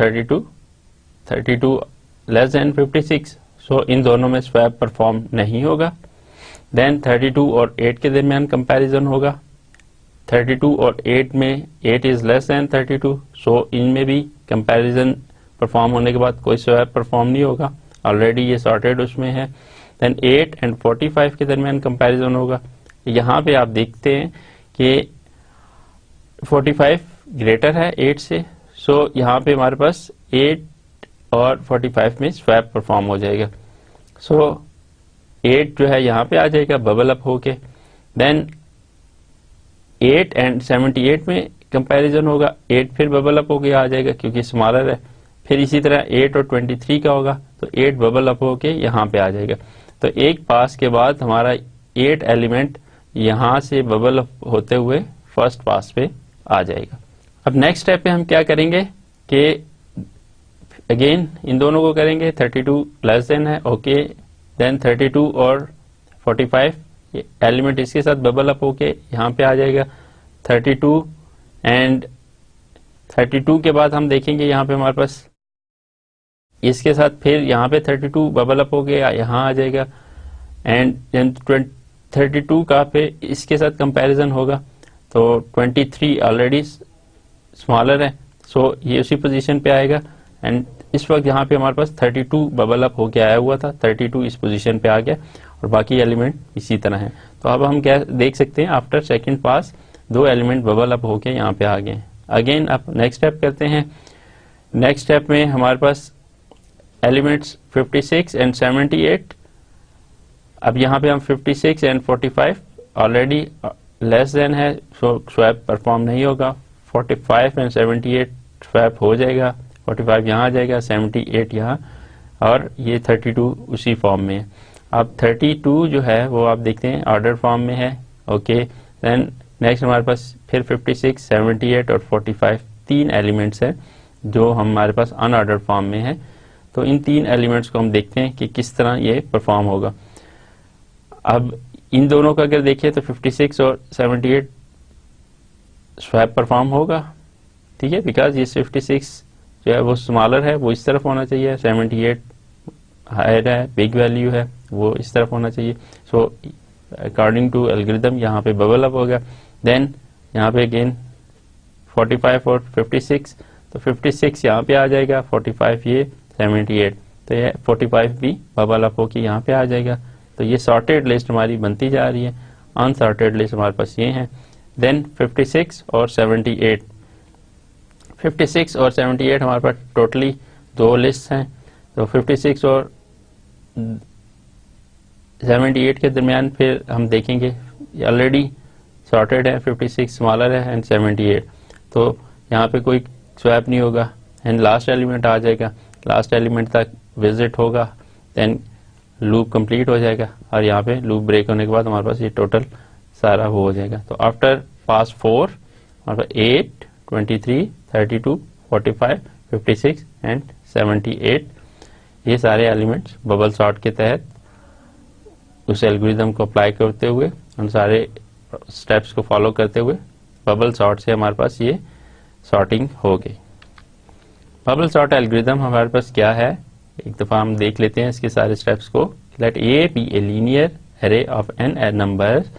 32 लेस देन 56, सो इन दोनों में स्वैप परफॉर्म नहीं होगा। देन 32 और 8 के दरमियान कंपैरिजन होगा। 32 और 8 में 8 इज लेस देन 32, सो इनमें भी कंपैरिजन परफॉर्म होने के बाद कोई स्वैप परफॉर्म नहीं होगा, ऑलरेडी ये सॉर्टेड उसमें है। देन 8 एंड 45 के दरमियान कंपैरिजन होगा। यहाँ पे आप देखते हैं कि 45 ग्रेटर है 8 से, सो यहाँ पे हमारे पास 8 और 45 में स्वैप परफॉर्म हो जाएगा। सो 8 जो है यहाँ पे आ जाएगा बबल अप होके। देन 8 एंड 78 में कंपैरिजन होगा, 8 फिर बबल अप होके आ जाएगा क्योंकि स्मॉलर है। फिर इसी तरह 8 और 23 का होगा तो 8 बबल अप होके यहाँ पे आ जाएगा। तो एक पास के बाद हमारा 8 एलिमेंट यहाँ से बबल अप होते हुए फर्स्ट पास पे आ जाएगा। अब नेक्स्ट स्टेप पे हम क्या करेंगे कि अगेन इन दोनों को करेंगे, 32 लेस देन है, ओके, देन 32 और 45 एलिमेंट इसके साथ बबल अप होके यहाँ पे आ जाएगा 32 एंड 32 के बाद हम देखेंगे यहाँ पे हमारे पास इसके साथ फिर यहाँ पे 32 बबल अप होके यहाँ आ जाएगा एंड देन 32 का फिर इसके साथ कंपैरिजन होगा तो 23 ऑलरेडी स्मॉलर है, सो ये उसी पोजीशन पे आएगा एंड इस वक्त यहाँ पे हमारे पास 32 बबल अप होके आया हुआ था, 32 इस पोजीशन पे आ गया और बाकी एलिमेंट इसी तरह है। तो अब हम क्या देख सकते हैं, आफ्टर सेकंड पास 2 एलिमेंट बबल अप होके यहाँ पे आ गए। अगेन अब नेक्स्ट स्टेप करते हैं। नेक्स्ट स्टेप में हमारे पास एलिमेंट्स 56 एंड 78, अब यहाँ पे हम 56 एंड 45 ऑलरेडी लेस देन है, सो स्वैप परफॉर्म नहीं होगा, 45 एंड 78 स्वैप हो जाएगा, 45 यहाँ आ जाएगा, 78 यहाँ, और ये 32 उसी फॉर्म में है। अब 32 जो है वो आप देखते हैं ऑर्डर फॉर्म में है, ओके। देन नेक्स्ट हमारे पास फिर 56, 78 और 45 3 एलिमेंट्स हैं जो हमारे पास अनऑर्डर फॉर्म में है। तो इन 3 एलिमेंट्स को हम देखते हैं कि किस तरह ये परफॉर्म होगा। अब इन दोनों का अगर देखें तो 56 और 78 स्वैप परफॉर्म होगा, ठीक है, बिकॉज ये 56 जो है वो स्मॉलर है, वो इस तरफ होना चाहिए, 78 हायर है, बिग वैल्यू है, वो इस तरफ होना चाहिए। सो अकॉर्डिंग टू एल्गोरिथम यहाँ पे बबल अप होगा। देन यहाँ पे अगेन 45 और 56, तो 56 यहाँ पे आ जाएगा, 45 ये, 78, तो ये 45 भी बबल अप होके यहाँ पे आ जाएगा। तो ये सॉर्टेड लिस्ट हमारी बनती जा रही है। अनसॉर्टेड लिस्ट हमारे पास ये है। देन 56 और 78, 56 और 78 हमारे पास टोटली 2 लिस्ट हैं। तो 56 और 78 के दरमियान फिर हम देखेंगे ऑलरेडी सॉर्टेड है, 56 स्मॉलर है एंड 78, तो यहाँ पे कोई स्वैप नहीं होगा एंड लास्ट एलिमेंट आ जाएगा, लास्ट एलिमेंट तक विजिट होगा, देन लूप कंप्लीट हो जाएगा और यहाँ पे लूप ब्रेक होने के बाद हमारे पास ये टोटल सारा हो जाएगा। तो आफ्टर पास 4 हमारे पास 8, 23, 32, 45, 56 एंड 78 ये सारे एलिमेंट्स बबल सॉर्ट के तहत उस एल्गोरिथम को अप्लाई करते हुए, उन सारे स्टेप्स को फॉलो करते हुए बबल सॉर्ट से हमारे पास ये सॉर्टिंग हो गई। बबल सॉर्ट एल्गोरिथम हमारे पास क्या है, एक दफा हम देख लेते हैं इसके सारे स्टेप्स को। Let A be a linear array of n numbers,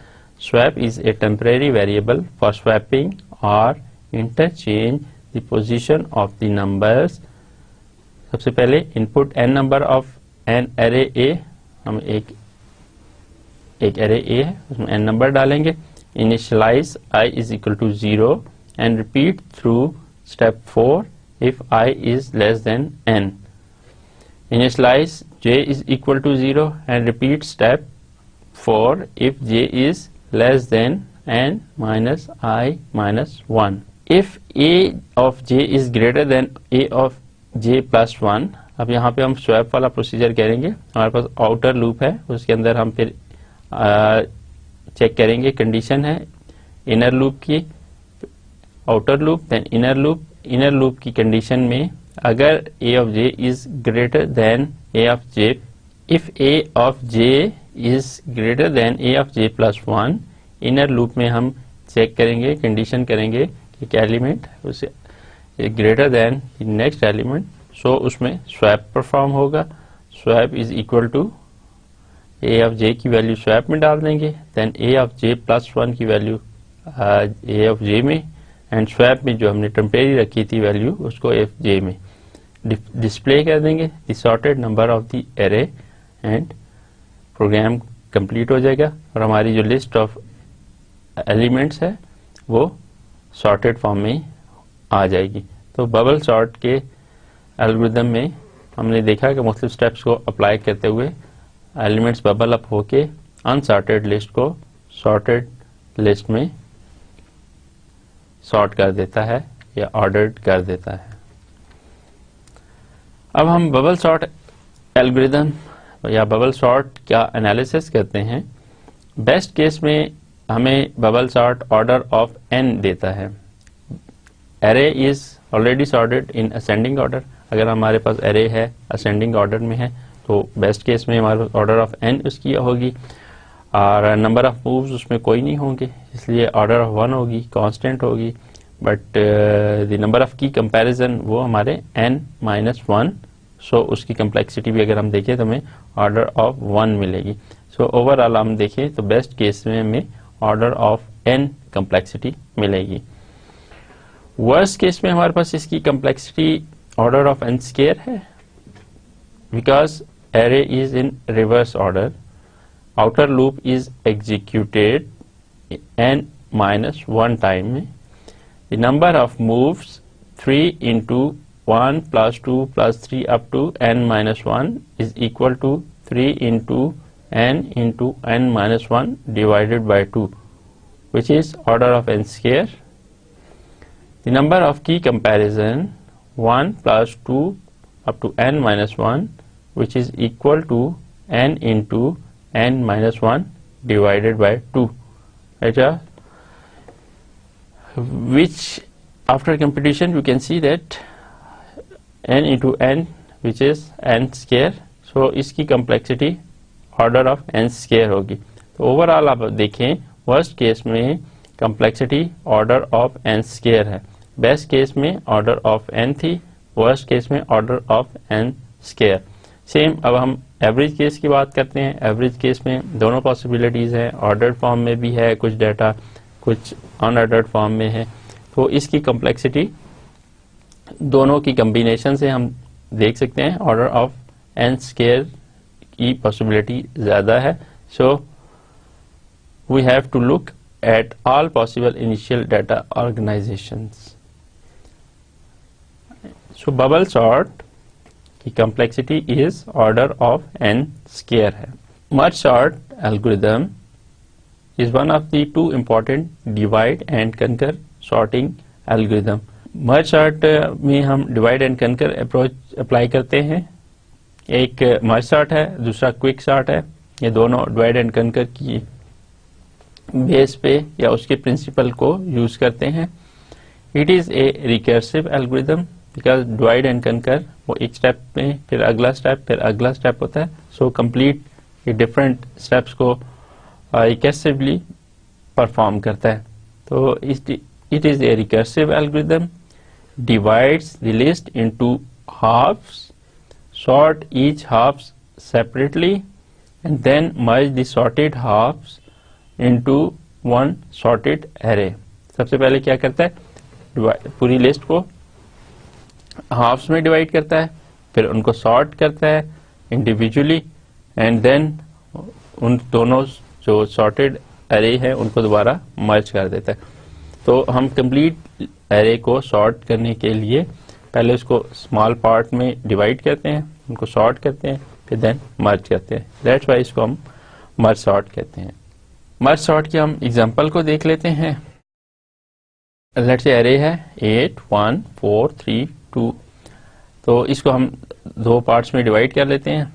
swap is a temporary variable for swapping or interchange the position of the numbers। सबसे पहले input n number of an array A, हम एक array A है उसमें n number डालेंगे, initialize I is equal to 0 and repeat through step 4 if I is less than n। Initialize j is equal to 0 and repeat step 4 if j is less than n minus I minus 1। If a of j is greater than a of j plus 1, अब यहाँ पे हम swap वाला procedure करेंगे। हमारे पास outer loop है, उसके अंदर हम फिर चेक करेंगे, कंडीशन है इनर लूप की, outer loop then inner loop. Inner loop की कंडीशन में अगर a of j is greater than a of j, if a of j is greater than a of j plus 1, inner loop में हम check करेंगे, condition करेंगे कि क्या element उसे greater than next element, so उसमें स्वैप परफॉर्म होगा। Swap is equal to a of j की वैल्यू स्वैप में डाल देंगे, then a of j plus 1 की वैल्यू a of j में, एंड स्वैप में जो हमने टेम्परेरी रखी थी वैल्यू उसको f j में डिस्प्ले कर देंगे the sorted number of the array and program complete हो जाएगा और हमारी जो लिस्ट ऑफ एलिमेंट्स है वो सॉर्टेड फॉर्म में आ जाएगी। तो बबल सॉर्ट के एल्गोरिथम में हमने देखा कि मुख्तलिफ स्टेप्स को अप्लाई करते हुए एलिमेंट्स बबल अप होके अनसॉर्टेड लिस्ट को सॉर्टेड लिस्ट में सॉर्ट कर देता है या ऑर्डर्ड कर देता है। अब हम बबल सॉर्ट एल्गोरिथम या बबल सॉर्ट का एनालिसिस करते हैं। बेस्ट केस में हमें bubble sort order of n देता है। Array is already sorted in ascending order, अगर हमारे पास एरे है असेंडिंग ऑर्डर में है तो बेस्ट केस में हमारे पास ऑर्डर ऑफ n उसकी होगी और नंबर ऑफ मूव्स उसमें कोई नहीं होंगे, इसलिए ऑर्डर ऑफ 1 होगी, कांस्टेंट होगी। बट द नंबर ऑफ की कंपैरिजन वो हमारे n-1, सो उसकी कम्प्लेक्सिटी भी अगर हम देखें तो हमें ऑर्डर ऑफ 1 मिलेगी। सो ओवरऑल हम देखें तो बेस्ट केस में हमें ऑर्डर ऑफ n कम्प्लेक्सिटी मिलेगी। वर्स्ट केस में हमारे पास इसकी complexity order of n square है, because array is in reverse order, outer loop is executed n-1 time, the number of moves 3 into 1 plus 2 plus 3 up to n-1 is equal to 3 into n-1 divided by 2, which is order of n square. The number of key comparison 1 plus 2 up to n-1, which is equal to n into n-1 divided by 2, which after computation you can see that n into n, which is n square, so इसकी complexity order of n square होगी। तो overall आप देखें worst case में complexity order of n square है, best case में order of n थी, worst case में order of n square। Same अब हम एवरेज केस की बात करते हैं। एवरेज केस में दोनों पॉसिबिलिटीज हैं, ऑर्डर्ड फॉर्म में भी है कुछ डाटा, कुछ अनऑर्डर्ड फॉर्म में है, तो इसकी कम्प्लेक्सिटी दोनों की कम्बिनेशन से हम देख सकते हैं ऑर्डर ऑफ n स्क्वायर की पॉसिबिलिटी ज़्यादा है। So we have to look at all possible initial data organizations. So bubble sort की complexity is order of n square है। Merge sort algorithm is one of the two important divide and conquer sorting algorithm। Merge sort में हम divide and conquer approach apply करते हैं। एक merge sort है, दूसरा quick sort है। ये दोनों divide and conquer की बेस पे या उसके प्रिंसिपल को यूज करते हैं। It is a recursive algorithm because divide and कंकर वो एक स्टेप में फिर अगला स्टेप होता है, सो कंप्लीट ये डिफरेंट स्टेप्स को रिकर्सिवली परफॉर्म करता है। तो it is a recursive algorithm, divides the list into halves, sort each halves separately and then merge the sorted halves into one sorted array. सबसे पहले क्या करता है, पूरी लिस्ट को हाफ्स में डिवाइड करता है, फिर उनको सॉर्ट करता है इंडिविजुअली एंड देन उन दोनों जो सॉर्टेड एरे है उनको दोबारा मर्ज कर देता है। तो हम कंप्लीट एरे को सॉर्ट करने के लिए पहले उसको स्मॉल पार्ट में डिवाइड करते हैं, उनको सॉर्ट करते हैं, फिर देन मर्ज करते हैं। दैट्स वाई इसको हम मर्ज सॉर्ट कहते हैं। मर्ज सॉर्ट के हम एग्जांपल को देख लेते हैं। लेट्स से एरे है 8 1 4 3 2, तो इसको हम दो पार्ट्स में डिवाइड कर लेते हैं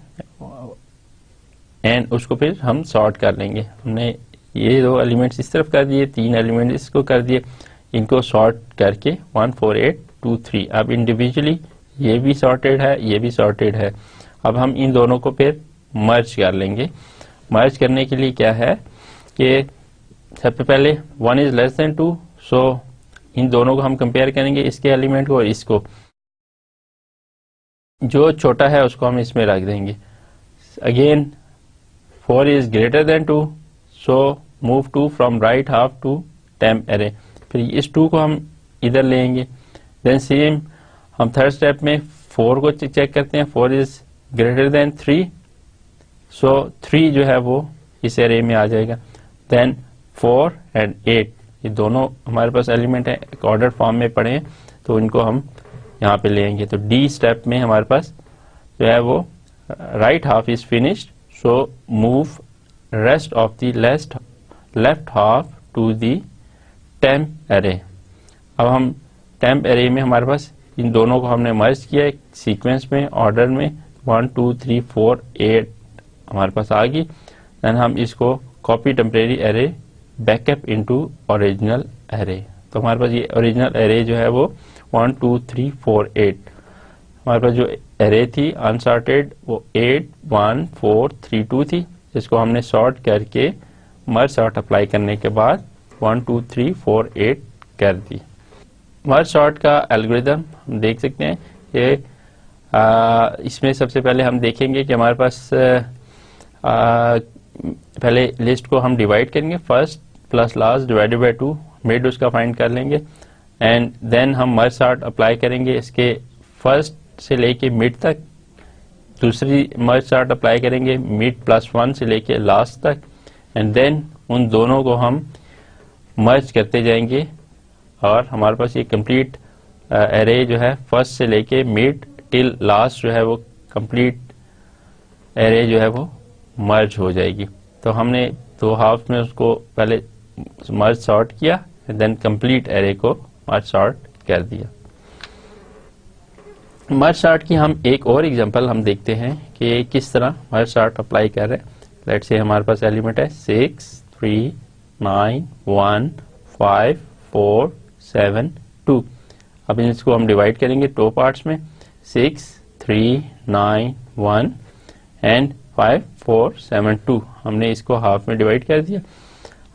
एंड उसको फिर हम सॉर्ट कर लेंगे। हमने ये दो एलिमेंट्स इस तरफ कर दिए, तीन एलिमेंट इसको कर दिए, इनको सॉर्ट करके 1 4 8 2 3। अब इंडिविजुअली ये भी सॉर्टेड है, ये भी सॉर्टेड है। अब हम इन दोनों को फिर मर्ज कर लेंगे। मर्ज करने के लिए क्या है कि सबसे पहले 1 इज लेस देन 2, सो इन दोनों को हम कंपेयर करेंगे, इसके एलिमेंट को और इसको, जो छोटा है उसको हम इसमें रख देंगे। Again 4 is greater than 2, so move 2 from right half to temp array. फिर इस 2 को हम इधर लेंगे। देन सेम हम थर्ड स्टेप में 4 को चेक करते हैं, 4 इज ग्रेटर देन 3, सो 3 जो है वो इस एरे में आ जाएगा। देन 4 एंड 8 ये दोनों हमारे पास एलिमेंट है, एक ऑर्डर फॉर्म में पड़े हैं, तो इनको हम यहाँ पे लेंगे। तो डी स्टेप में हमारे पास जो है वो right half is finished, so move rest of the left half to the temp array. अब हम टेम्प एरे में हमारे पास इन दोनों को हमने मर्ज किया एक सीक्वेंस में, ऑर्डर में 1 2 3 4 8 हमारे पास आ गई। देन हम इसको copy temporary array backup into original array. तो हमारे पास ये ओरिजिनल एरे जो है वो 1 2 3 4 8 हमारे पास जो एरे थी अनसॉर्टेड वो 8 1 4 3 2 थी, जिसको हमने सॉर्ट करके मर्ज सॉर्ट अप्लाई करने के बाद 1 2 3 4 8 कर दी। मर्ज सॉर्ट का एल्गोरिथम हम देख सकते हैं। ये इसमें सबसे पहले हम देखेंगे कि हमारे पास पहले लिस्ट को हम डिवाइड करेंगे, first plus last divided by 2, mid उसका फाइंड कर लेंगे एंड देन हम मर्ज सॉर्ट अप्लाई करेंगे इसके फर्स्ट से लेके मिड तक। दूसरी मर्ज सॉर्ट अप्लाई करेंगे मिड प्लस 1 से लेके लास्ट तक एंड देन उन दोनों को हम मर्ज करते जाएंगे और हमारे पास ये कंप्लीट एरे जो है फर्स्ट से लेके मिड टिल लास्ट जो है वो कंप्लीट एरे जो है वो मर्ज हो जाएगी। तो हमने दो हाफ में उसको पहले मर्ज सॉर्ट किया एंड देन कंप्लीट एरे को मर्ज सॉर्ट कर दिया। मर्ज सॉर्ट की हम एक और एग्जांपल हम देखते हैं कि किस तरह मर्ज सॉर्ट अप्लाई कर रहे हैं। लेट्स से हमारे पास एलिमेंट है 6 3 9 1 5 4 7 2। अब इसको हम डिवाइड करेंगे दो पार्ट्स में, 6 3 9 1 एंड 5 4 7 2। हमने इसको हाफ में डिवाइड कर दिया।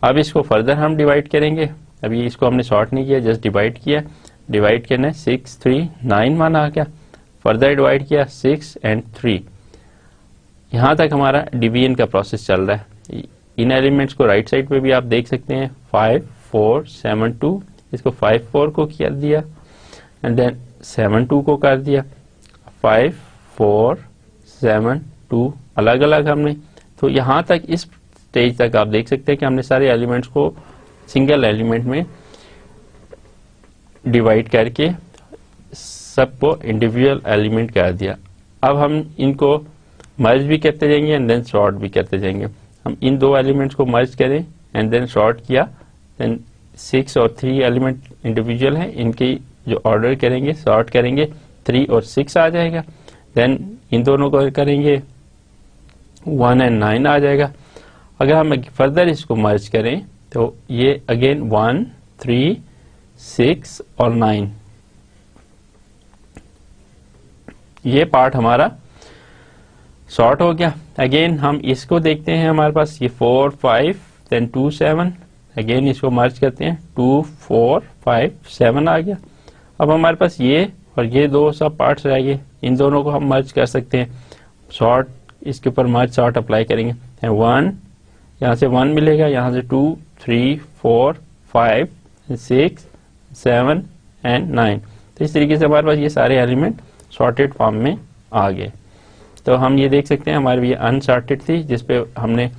अब इसको फर्दर हम डिवाइड करेंगे। अभी इसको हमने सॉर्ट नहीं किया, जस्ट डिवाइड किया। डिवाइड करना है 6 3 9 मान आ गया, फर्दर डिवाइड किया 6 एंड 3। यहां तक हमारा डिवीजन का प्रोसेस चल रहा है। इन एलिमेंट्स को राइट साइड पे भी आप देख सकते हैं 5 4 7 2। इसको 5 4 को कर दिया एंड देन 7 2 को कर दिया, 5 4 7 2 अलग अलग हमने। तो यहां तक इस स्टेज तक आप देख सकते हैं कि हमने सारे एलिमेंट्स को सिंगल एलिमेंट में डिवाइड करके सबको इंडिविजुअल एलिमेंट कर दिया। अब हम इनको मर्ज भी करते जाएंगे एंड देन सॉर्ट भी करते जाएंगे। हम इन दो एलिमेंट्स को मर्ज करें एंड देन सॉर्ट किया, देन 6 और 3 एलिमेंट इंडिविजुअल हैं, इनकी जो ऑर्डर करेंगे सॉर्ट करेंगे 3 और 6 आ जाएगा। देन इन दोनों को करेंगे 1 एंड 9 आ जाएगा। अगर हम फर्दर इसको मर्ज करें तो ये अगेन 1 3 6 और 9, ये पार्ट हमारा सॉर्ट हो गया। अगेन हम इसको देखते हैं, हमारे पास ये 4 5 देन 2 7, अगेन इसको मर्ज करते हैं 2 4 5 7 आ गया। अब हमारे पास ये और ये दो सब पार्ट्स रह गए, इन दोनों को हम मर्ज कर सकते हैं। सॉर्ट इसके ऊपर मर्ज सॉर्ट अप्लाई करेंगे, 1 यहाँ से 1 मिलेगा, यहाँ से 2 3 4 5 6 7 एंड 9। तो इस तरीके से हमारे पास ये सारे एलिमेंट सॉर्टेड फॉर्म में आ गए। तो हम ये देख सकते हैं हमारी ये अनसॉर्टेड थी जिसपे हमने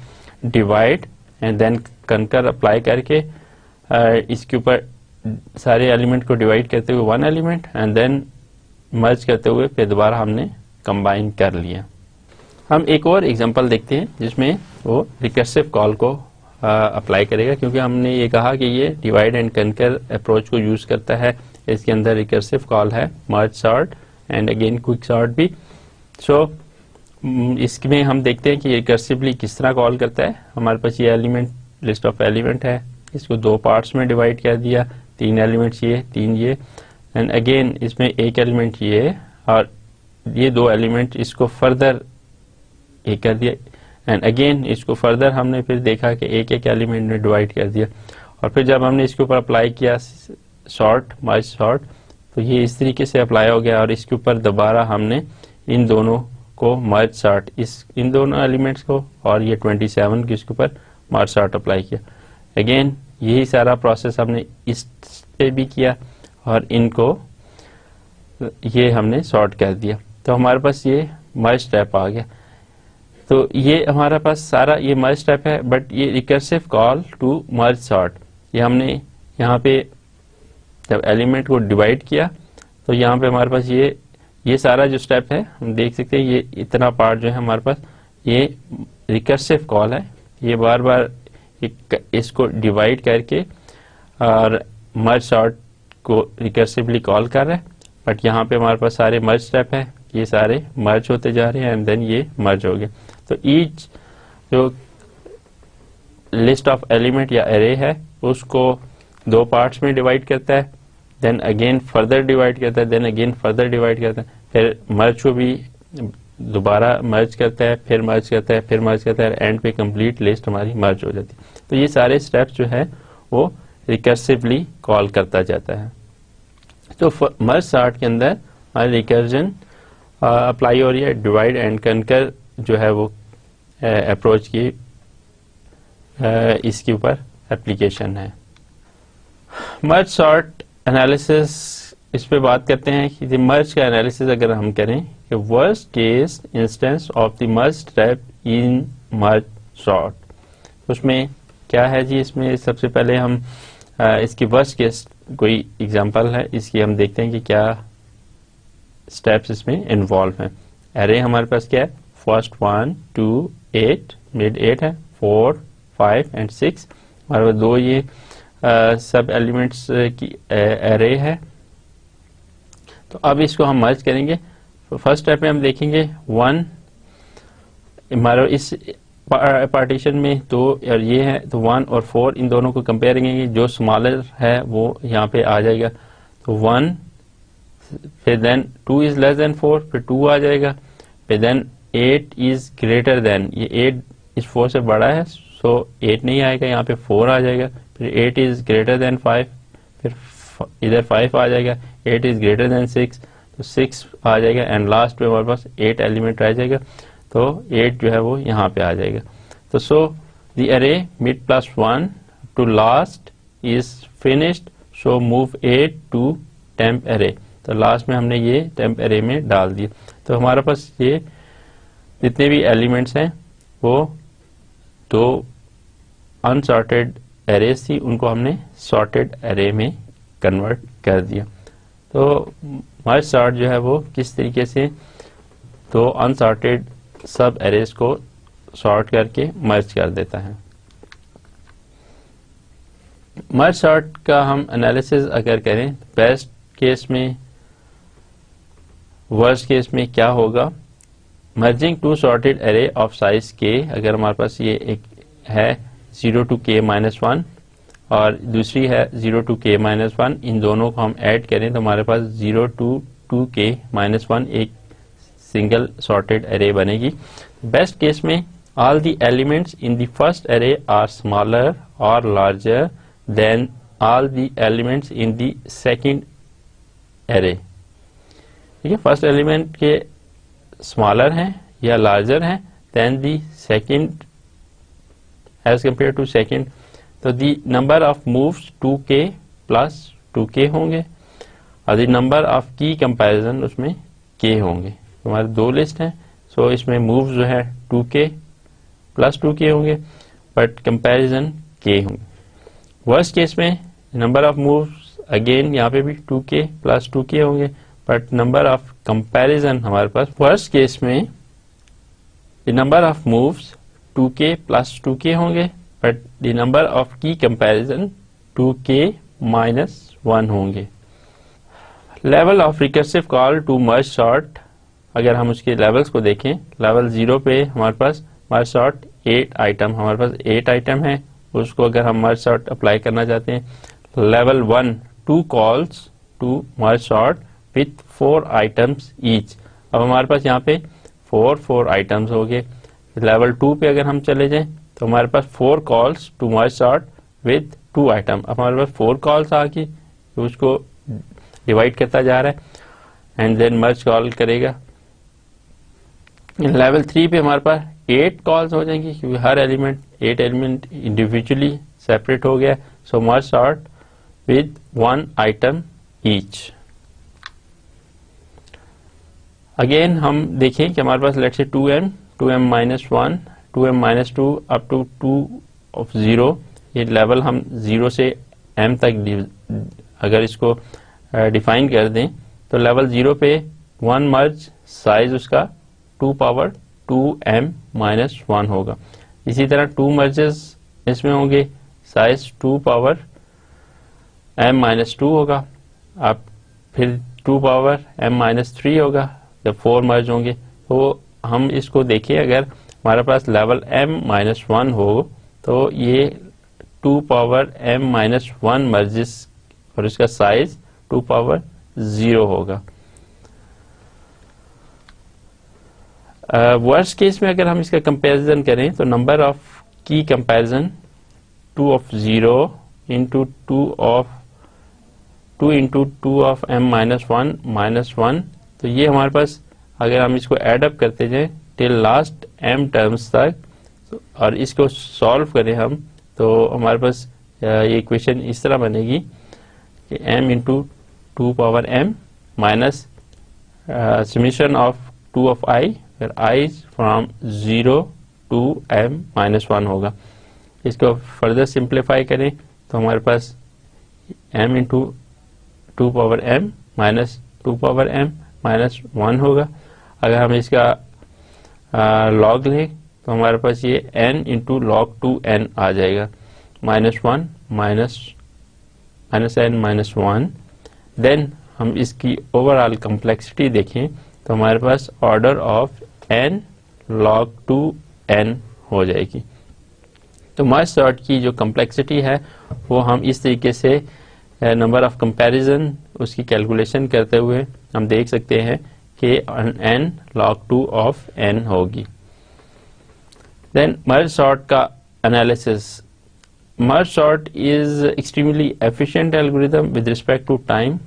डिवाइड एंड देन कंकर अप्लाई करके इसके ऊपर सारे एलिमेंट को डिवाइड करते हुए 1 एलिमेंट एंड देन मर्ज करते हुए फिर दोबारा हमने कंबाइन कर लिया। हम एक और एग्जांपल देखते हैं जिसमें वो रिकर्सिव कॉल को अप्लाई करेगा, क्योंकि हमने ये कहा कि ये डिवाइड एंड कंकर अप्रोच को यूज करता है। इसके अंदर रिकर्सिव कॉल है, merge sort and again quick sort भी। सो इसमें हम देखते हैं कि रिकर्सिवली किस तरह कॉल करता है। हमारे पास ये एलिमेंट लिस्ट ऑफ एलिमेंट है, इसको दो पार्ट्स में डिवाइड कर दिया, 3 एलिमेंट्स ये 3 ये एंड अगेन इसमें एक एलिमेंट ये और ये 2 एलिमेंट इसको फर्दर एक कर दिया एंड अगेन इसको फर्दर हमने फिर देखा कि एक एक एलिमेंट में डिवाइड कर दिया। और फिर जब हमने इसके ऊपर अप्लाई किया सॉर्ट मर्ज सॉर्ट तो ये इस तरीके से अप्लाई हो गया और इसके ऊपर दोबारा हमने इन दोनों को मर्ज सॉर्ट इन दोनों एलिमेंट्स को और ये 27 के इसके ऊपर मर्ज सॉर्ट अप्लाई किया। अगेन यही सारा प्रोसेस हमने इस पे भी किया और इनको ये हमने सॉर्ट कर दिया। तो हमारे पास ये मर्ज स्टेप आ गया। तो ये हमारे पास सारा ये मर्ज स्टेप है, बट ये recursive call to merge sort ये हमने यहाँ पे जब एलिमेंट को डिवाइड किया तो यहाँ पे हमारे पास ये सारा जो स्टेप है हम देख सकते हैं। ये इतना पार्ट जो है हमारे पास ये रिकर्सिव कॉल है, ये बार बार इसको डिवाइड करके और मर्ज सॉर्ट को रिकर्सिवली कॉल कर रहा है। बट यहाँ पे हमारे पास सारे मर्ज स्टेप है, ये सारे मर्ज होते जा रहे हैं एंड देन ये मर्ज हो गए। तो ईच जो लिस्ट ऑफ एलिमेंट या एरे है उसको 2 पार्ट्स में डिवाइड करता है, देन अगेन फर्दर डिवाइड करता है, देन अगेन फर्दर डिवाइड करता है फिर मर्ज को भी दोबारा मर्ज करता है, फिर मर्ज करता है, फिर मर्ज करता है, एंड पे कंप्लीट लिस्ट हमारी मर्ज हो जाती है। तो ये सारे स्टेप्स जो है वो रिकर्सिवली कॉल करता जाता है। तो मर्ज सॉर्ट के अंदर हमारी रिकर्जन अप्लाई हो रही है, डिवाइड एंड कनकर जो है वो अप्रोच की इसके ऊपर एप्लीकेशन है। मर्ज सॉर्ट एनालिसिस इस पे बात करते हैं कि मर्ज का एनालिसिस अगर हम करें कि worst case instance of the merge step in merge sort, उसमें क्या है जी, इसमें सबसे पहले हम इसकी वर्स्ट केस कोई एग्जांपल है इसकी हम देखते हैं कि क्या स्टेप्स इसमें इन्वॉल्व हैं। एरे हमारे पास क्या है, फर्स्ट 1 2 8, मिड 8 है, 4 5 एंड 6, हमारे पास दो ये सब एलिमेंट्स की एरे है। तो अब इसको हम मर्ज करेंगे। तो फर्स्ट स्टेप में हम देखेंगे 1 हमारा इस पार्टीशन में दो और ये है, तो 1 और 4 इन दोनों को कंपेयर करेंगे, जो स्मॉलर है वो यहाँ पे आ जाएगा। तो 1 फिर देन 2 इज लेस देन 4, फिर 2 आ जाएगा, फिर देन 8 इज ग्रेटर देन, ये 8 इस 4 से बड़ा है सो 8 नहीं आएगा, यहाँ पे 4 आ जाएगा, फिर 8 इज ग्रेटर देन 5, फिर इधर 5 आ जाएगा, 8 इज ग्रेटर देन 6 तो 6 आ जाएगा, एंड लास्ट में हमारे पास 8 एलिमेंट रह जाएगा, तो 8 जो है वो यहाँ पे आ जाएगा। तो so the array mid plus 1 to last is finished, so move 8 to temp array, तो लास्ट में हमने ये टेम्प अरे में डाल दिया। तो हमारे पास ये जितने भी एलिमेंट्स हैं वो दो अनसॉर्टेड एरेज थी, उनको हमने सॉर्टेड एरे में कन्वर्ट कर दिया। तो मर्ज सॉर्ट जो है वो किस तरीके से दो अनसॉर्टेड सब एरेज को सॉर्ट करके मर्ज कर देता है। मर्ज सॉर्ट का हम एनालिसिस अगर करें, बेस्ट केस में वर्स्ट केस में क्या होगा, merging two sorted array of size k, अगर हमारे पास ये एक है 0 to k - 1 और दूसरी है 0 to k - 1, इन दोनों को हम ऐड करें तो हमारे पास 0 to 2k - 1 एक सिंगल सॉर्टेड एरे बनेगी। बेस्ट केस में all the elements in the first array are smaller और larger than all the elements in the second array. ठीक है, फर्स्ट एलिमेंट के स्मॉलर हैं या लार्जर हैं than the second as compare to second, तो the number of moves 2k plus 2k होंगे और द नंबर ऑफ की कंपैरिजन उसमें k होंगे। तो हमारे दो लिस्ट हैं, सो इसमें मूव्स जो है 2k प्लस 2k होंगे बट कंपैरिजन k होंगे। वर्स्ट केस में नंबर ऑफ मूव्स अगेन यहाँ पे भी 2k प्लस 2k होंगे बट नंबर ऑफ कंपैरिजन हमारे पास वर्स्ट केस में the number of moves 2k plus 2k होंगे बट द नंबर ऑफ की कंपैरिजन 2k माइनस 1 होंगे। Level of recursive call to merge sort, अगर हम उसके लेवल्स को देखें, लेवल 0 पे हमारे पास मर्ज सॉर्ट 8 आइटम, हमारे पास 8 आइटम है, उसको अगर हम मर्ज सॉर्ट अप्लाई करना चाहते हैं, level 1 2 calls to merge sort with 4 items each. अब हमारे पास यहाँ पे 4 आइटम्स हो गए। लेवल 2 पे अगर हम चले जाएं तो हमारे पास 4 calls to merge sort with 2 item. अब हमारे पास 4 कॉल्स आ गई, उसको डिवाइड करता जा रहा है एंड देन मर्ज कॉल करेगा। लेवल 3 पे हमारे पास 8 कॉल्स हो जाएंगी क्योंकि हर एलिमेंट 8 एलिमेंट इंडिविजुअली सेपरेट हो गया, so merge sort with 1 item each. Again हम देखें कि हमारे पास let's say 2m - 1 2m - 2 up to 2 of 0, ये लेवल हम 0 से m तक अगर इसको डिफाइन कर दें तो लेवल 0 पे 1 मर्ज साइज उसका 2 पावर 2m - 1 होगा। इसी तरह 2 मर्जेस इसमें होंगे, साइज 2 पावर m - 2 होगा। अब फिर 2 पावर m - 3 होगा जब 4 मर्ज होंगे। तो हम इसको देखें, अगर हमारे पास लेवल m - 1 हो तो ये 2 पावर m - 1 मर्जेस और इसका साइज 2 पावर 0 होगा। वर्स्ट केस में अगर हम इसका कंपैरिजन करें तो नंबर ऑफ की comparison 2 of 0 into 2 into 2 of m minus 1, तो ये हमारे पास अगर हम इसको एडअप करते जाएं टिल लास्ट m टर्म्स तक, और इसको सॉल्व करें हम, तो हमारे पास ये इक्वेशन इस तरह बनेगी कि m into 2 power m minus summation of 2 of i, फिर i from 0 to m minus 1 होगा। इसको फर्दर सिंप्लीफाई करें तो हमारे पास m into 2 power m minus 2 power m minus 1 होगा। अगर हम इसका लॉग लें तो हमारे पास ये n इंटू लॉग 2n आ जाएगा, minus 1 minus n minus 1। Then हम इसकी ओवरऑल कम्प्लेक्सिटी देखें तो हमारे पास order of n log 2n हो जाएगी। तो मर्ज सॉर्ट की जो कम्प्लेक्सिटी है वो हम इस तरीके से नंबर ऑफ कंपैरिजन उसकी कैलकुलेशन करते हुए हम देख सकते हैं कि n log 2 ऑफ n होगी। देन मर्ज सॉर्ट का analysis. Merge sort is extremely efficient algorithm with respect to time.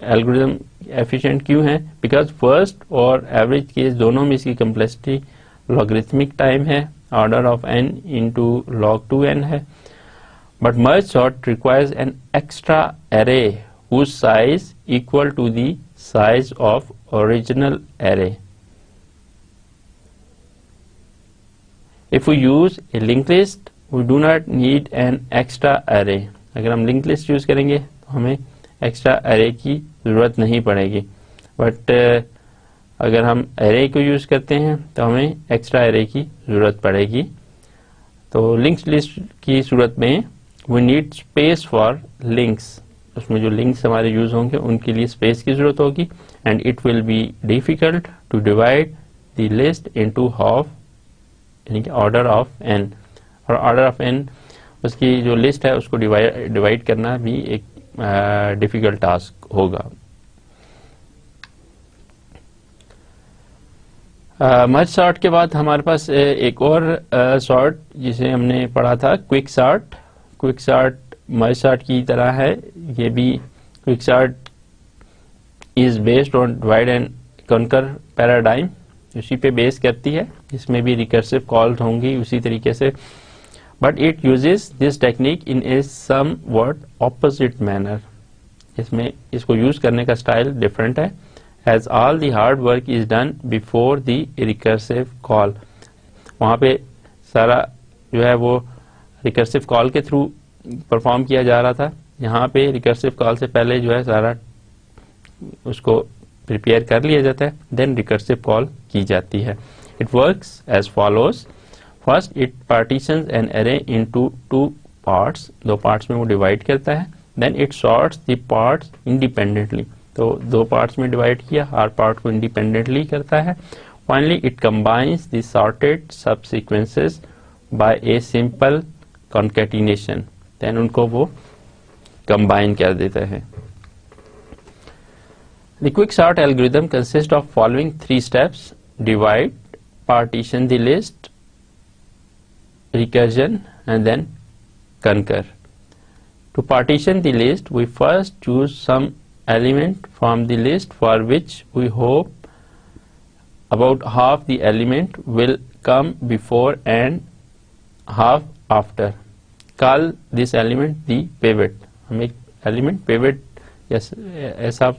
Algorithm efficient क्यों है? बिकॉज फर्स्ट और एवरेज केस दोनों में इसकी कम्प्लेक्सिटी लॉगरिथमिक टाइम है, order of n into log 2n है। But merge sort requires an extra array whose size equal to the size of original array. If we use a linked list, we do not need an extra array. अगर हम linked list use करेंगे तो हमें extra array की जरूरत नहीं पड़ेगी, but अगर हम array को यूज करते हैं तो हमें एक्स्ट्रा array की जरूरत पड़ेगी। तो लिंक्ड लिस्ट की सूरत में we need space for links, उसमें जो लिंक्स हमारे यूज होंगे उनके लिए स्पेस की जरूरत होगी, and it will be difficult to divide the list into half, यानी कि ऑर्डर ऑफ n, और ऑर्डर ऑफ n उसकी जो लिस्ट है उसको डिवाइड करना भी एक डिफिकल्ट टास्क होगा। मर्ज सॉर्ट के बाद हमारे पास एक और सॉर्ट जिसे हमने पढ़ा था, quick sort. Quick sort merge sort की तरह है, ये भी quick sort is based on divide and conquer paradigm, उसी पे बेस करती है, इसमें भी रिकर्सिव कॉल्स होंगी उसी तरीके से, but it uses this technique in a somewhat opposite manner. इसमें इसको यूज करने का स्टाइल डिफरेंट है, as all the hard work is done before the recursive call. वहाँ पे सारा जो है वो रिकर्सिव कॉल के थ्रू परफॉर्म किया जा रहा था, यहाँ पे रिकर्सिव कॉल से पहले जो है सारा उसको प्रिपेयर कर लिया जाता है, देन रिकर्सिव कॉल की जाती है। It works as follows. First it partitions an array into 2 parts, 2 parts में वो डिवाइड करता है, then it sorts the parts independently, तो 2 पार्ट्स में डिवाइड किया, हर पार्ट को इंडिपेंडेंटली करता है। Finally it combines the sorted sub sequences by a simple concatenation, then उनको वो कंबाइन कर देता है। The quick sort algorithm consists of following 3 steps: divide, partition the list, recursion, and then concur. To partition the list, we first choose some element from the list for which we hope about half the element will come before and half after. Call this element the pivot. हम एक element pivot ऐसा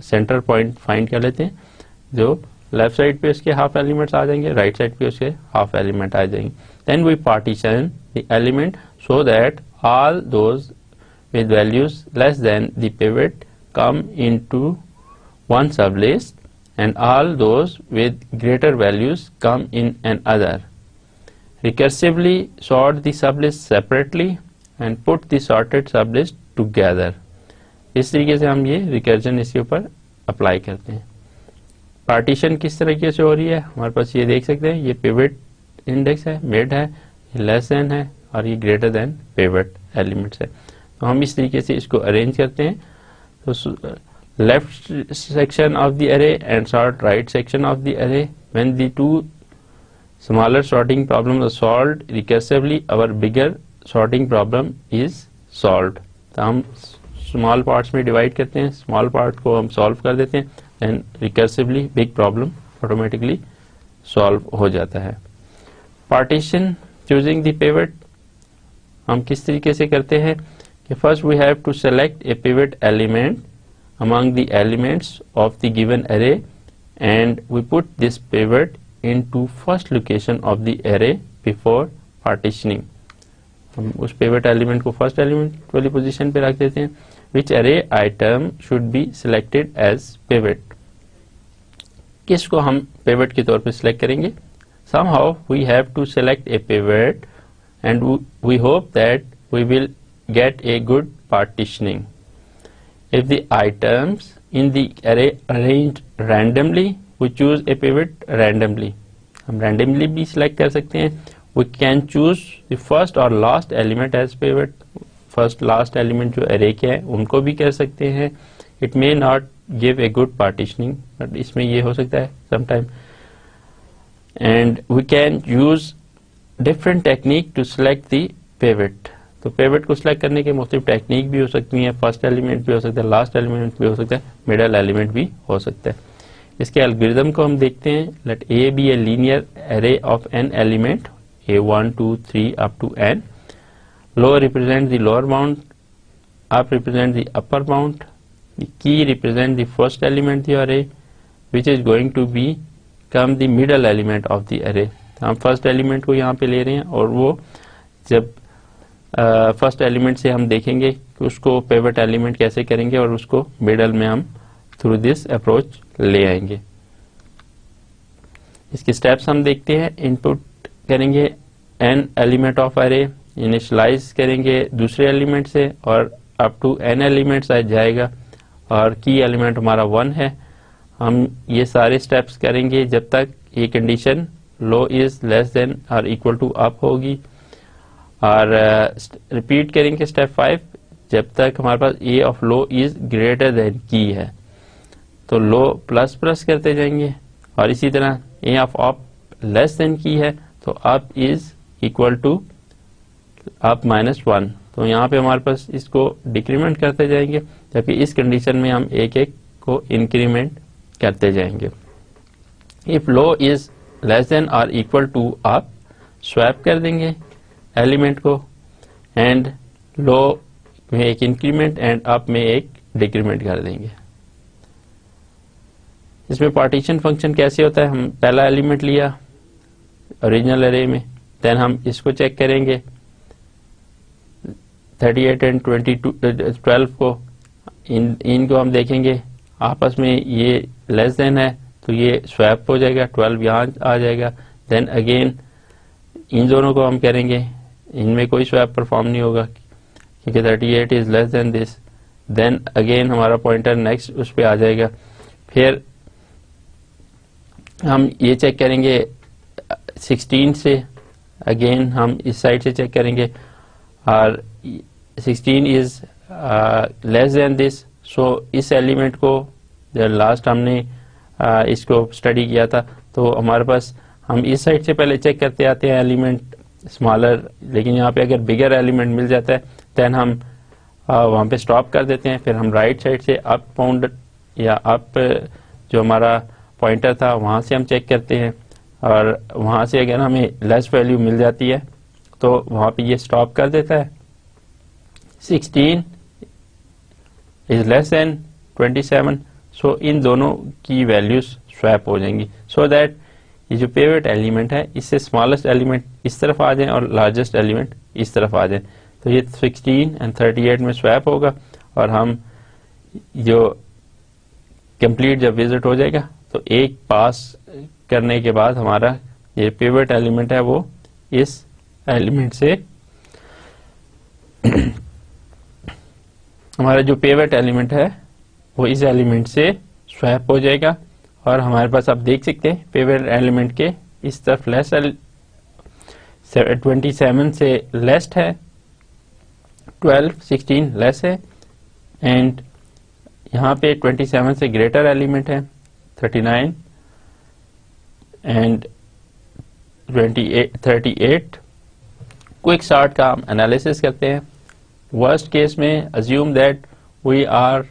centre point find कर लेते हैं जो left side पे उसके half elements आ जाएंगे, राइट साइड पे उसके हाफ एलिमेंट आ जाएंगे। Then we partition the element so that all those with values less than the pivot come into one sublist and all those with greater values come in another. Recursively sort the sublist separately and put the sorted sublist together. इस तरीके से हम ये recursion इसके ऊपर apply करते हैं। Partition किस तरीके से हो रही है, हमारे पास ये देख सकते हैं, ये पिवट इंडेक्स है, मिड है, ये लेस देन है और ये ग्रेटर देन पिवट एलिमेंट्स है। तो हम इस तरीके से इसको अरेंज करते हैं। तो left section of the array and sort right section of the array. When the two smaller sorting problems are solved recursively, our bigger sorting problem is solved. तो हम स्मॉल पार्ट्स में डिवाइड करते हैं, small part को हम solve कर देते हैं, and recursively big problem automatically solve हो जाता है. पार्टीशन चूजिंग द पिवट हम किस तरीके से करते हैं कि first we have to select a pivot element among the elements of the given array and we put this pivot into first location of the array before partitioning. हम उस pivot element को first element वाली position पे रख देते हैं. Which array item should be selected as pivot? किसको हम pivot के तौर पे select करेंगे? Somehow we have to select a pivot and we hope that we will get a good partitioning. If the items in the array arranged randomly, we choose a pivot randomly. हम randomly भी select कर सकते हैं. We can choose the first or last element as pivot. First last element जो array के हैं उनको भी कर सकते हैं. It may not give a good partitioning, but इसमें ये हो सकता है sometime. And we can use different technique to select the pivot. तो पिवट को सिलेक्ट करने के मुख्तलिफ टेक्निक भी हो सकती हैं. फर्स्ट एलिमेंट भी हो सकता है, लास्ट एलिमेंट भी हो सकता है, मिडल एलिमेंट भी हो सकता है. इसके एल्गोरिथम को हम देखते हैं. Let A be a linear array of N element a1 2 3 up to n. Lo represent the lower bound, up represent the upper bound, the key represent the first element the array which is going to be come the middle element of the array. हम first element को यहाँ पे ले रहे हैं और वो जब फर्स्ट एलिमेंट से हम देखेंगे कि उसको पिवट एलिमेंट कैसे करेंगे और उसको मिडल में हम थ्रू दिस अप्रोच ले आएंगे. इसके स्टेप्स हम देखते हैं. इनपुट करेंगे n एलिमेंट ऑफ अरे, इनिशियलाइज करेंगे दूसरे एलिमेंट से और अप टू n एलिमेंट्स आ जाएगा और की एलिमेंट हमारा 1 है. हम ये सारे स्टेप्स करेंगे जब तक ये condition lo is less than और इक्वल टू अप होगी और रिपीट करेंगे स्टेप 5 जब तक हमारे पास A of lo is greater than key है. तो लो प्लस प्लस करते जाएंगे और इसी तरह a of up less than key है तो up is equal to up -1. तो यहाँ पे हमारे पास इसको डिक्रीमेंट करते जाएंगे जबकि इस कंडीशन में हम एक एक को इंक्रीमेंट करते जाएंगे. If low is less than और इक्वल टू अप स्वैप कर देंगे एलिमेंट को एंड लो में एक इंक्रीमेंट एंड अप में एक डिक्रीमेंट कर देंगे. इसमें पार्टीशन फंक्शन कैसे होता है? हम पहला एलिमेंट लिया ओरिजिनल अरे में, देन हम इसको चेक करेंगे 38 एंड 12 को, इनको हम देखेंगे आपस में ये लेस देन है तो ये स्वैप हो जाएगा, 12 यहाँ आ जाएगा. देन अगेन इन दोनों को हम करेंगे, इनमें कोई स्वैप परफॉर्म नहीं होगा क्योंकि 38 is less than this. Then again हमारा पॉइंटर नेक्स्ट उस पे आ जाएगा. फिर हम ये चेक करेंगे 16 से, अगेन हम इस साइड से चेक करेंगे और 16 इज लेस देन दिस. सो इस एलिमेंट को लास्ट हमने इसको स्टडी किया था तो हमारे पास हम इस साइड से पहले चेक करते आते हैं एलिमेंट स्मॉलर, लेकिन यहाँ पे अगर बिगर एलिमेंट मिल जाता है देन हम वहाँ पे स्टॉप कर देते हैं. फिर हम राइट साइड से अप बाउंड या अप जो हमारा पॉइंटर था वहाँ से हम चेक करते हैं और वहाँ से अगर हमें लेस वैल्यू मिल जाती है तो वहाँ पे ये स्टॉप कर देता है. 16 इज लेस देन 27. सो इन दोनों की वैल्यूज स्वैप हो जाएंगी सो दैट ये जो पिवट एलिमेंट है इससे स्मॉलेस्ट एलिमेंट इस तरफ आ जाए और लार्जेस्ट एलिमेंट इस तरफ आ जाए. तो ये 16 एंड 38 में स्वैप होगा और हम जो कंप्लीट जब विजिट हो जाएगा तो एक पास करने के बाद हमारा ये पिवट एलिमेंट है वो इस एलिमेंट से हमारा जो पिवट एलिमेंट है वो इस एलिमेंट से स्वैप हो जाएगा और हमारे पास आप देख सकते हैं पिवट एलिमेंट के इस तरफ लेस 27 से लेस है, 12 16 लेस है एंड यहाँ पे 27 से ग्रेटर एलिमेंट है 39 एंड 38। क्विक सॉर्ट का हम एनालिसिस करते हैं। वर्स्ट केस में assume that we are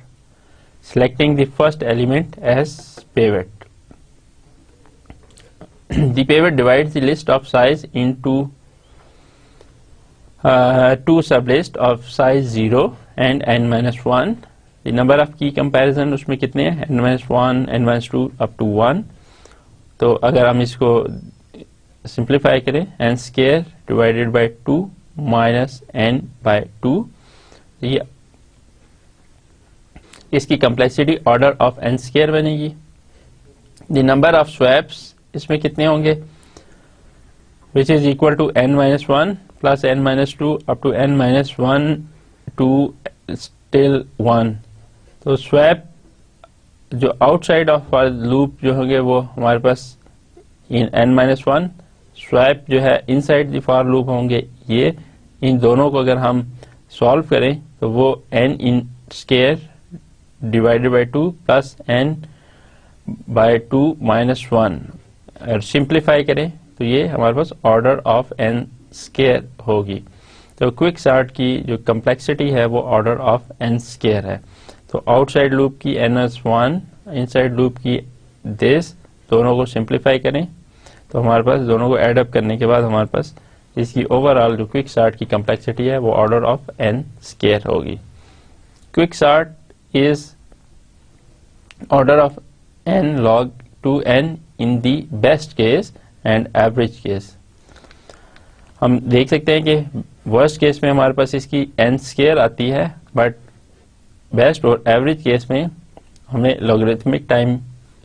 selecting the first element as pivot. The pivot divides the list of size into two sublists of size 0 and n-1. The number of key comparison उसमें कितने हैं? n-1, n-2 up to 1. तो अगर हम इसको simplify करें, n square divided by 2 minus n by 2, ये इसकी complexity order of n square बनेगी। द नंबर ऑफ स्वैप्स इसमें कितने होंगे? Which is equal to n-1 plus n-2 up to n-1 to still 1। तो स्वैप जो आउटसाइड ऑफ लूप जो होंगे वो हमारे पास इन n-1, स्वैप जो है इनसाइड द फॉर लूप होंगे ये। इन दोनों को अगर हम सॉल्व करें तो वो n in square divided by 2 plus n by 2 minus 1, और सिंप्लीफाई करें तो ये हमारे पास ऑर्डर ऑफ n स्क्वायर होगी। तो क्विक सॉर्ट की जो कम्प्लेक्सिटी है वो ऑर्डर ऑफ n स्क्वायर है। तो आउटसाइड लूप की n-1, इनसाइड लूप की दिस, दोनों को सिंप्लीफाई करें तो हमारे पास दोनों को एड अप करने के बाद हमारे पास इसकी ओवरऑल जो क्विक सॉर्ट की कम्प्लेक्सिटी है वो ऑर्डर ऑफ n स्क्वायर होगी। Quick sort is order of n log 2n in the best case and average case। हम देख सकते हैं कि वर्स्ट केस में हमारे पास इसकी n स्क्वायर आती है, बट बेस्ट और एवरेज केस में हमें लॉगरिथमिक टाइम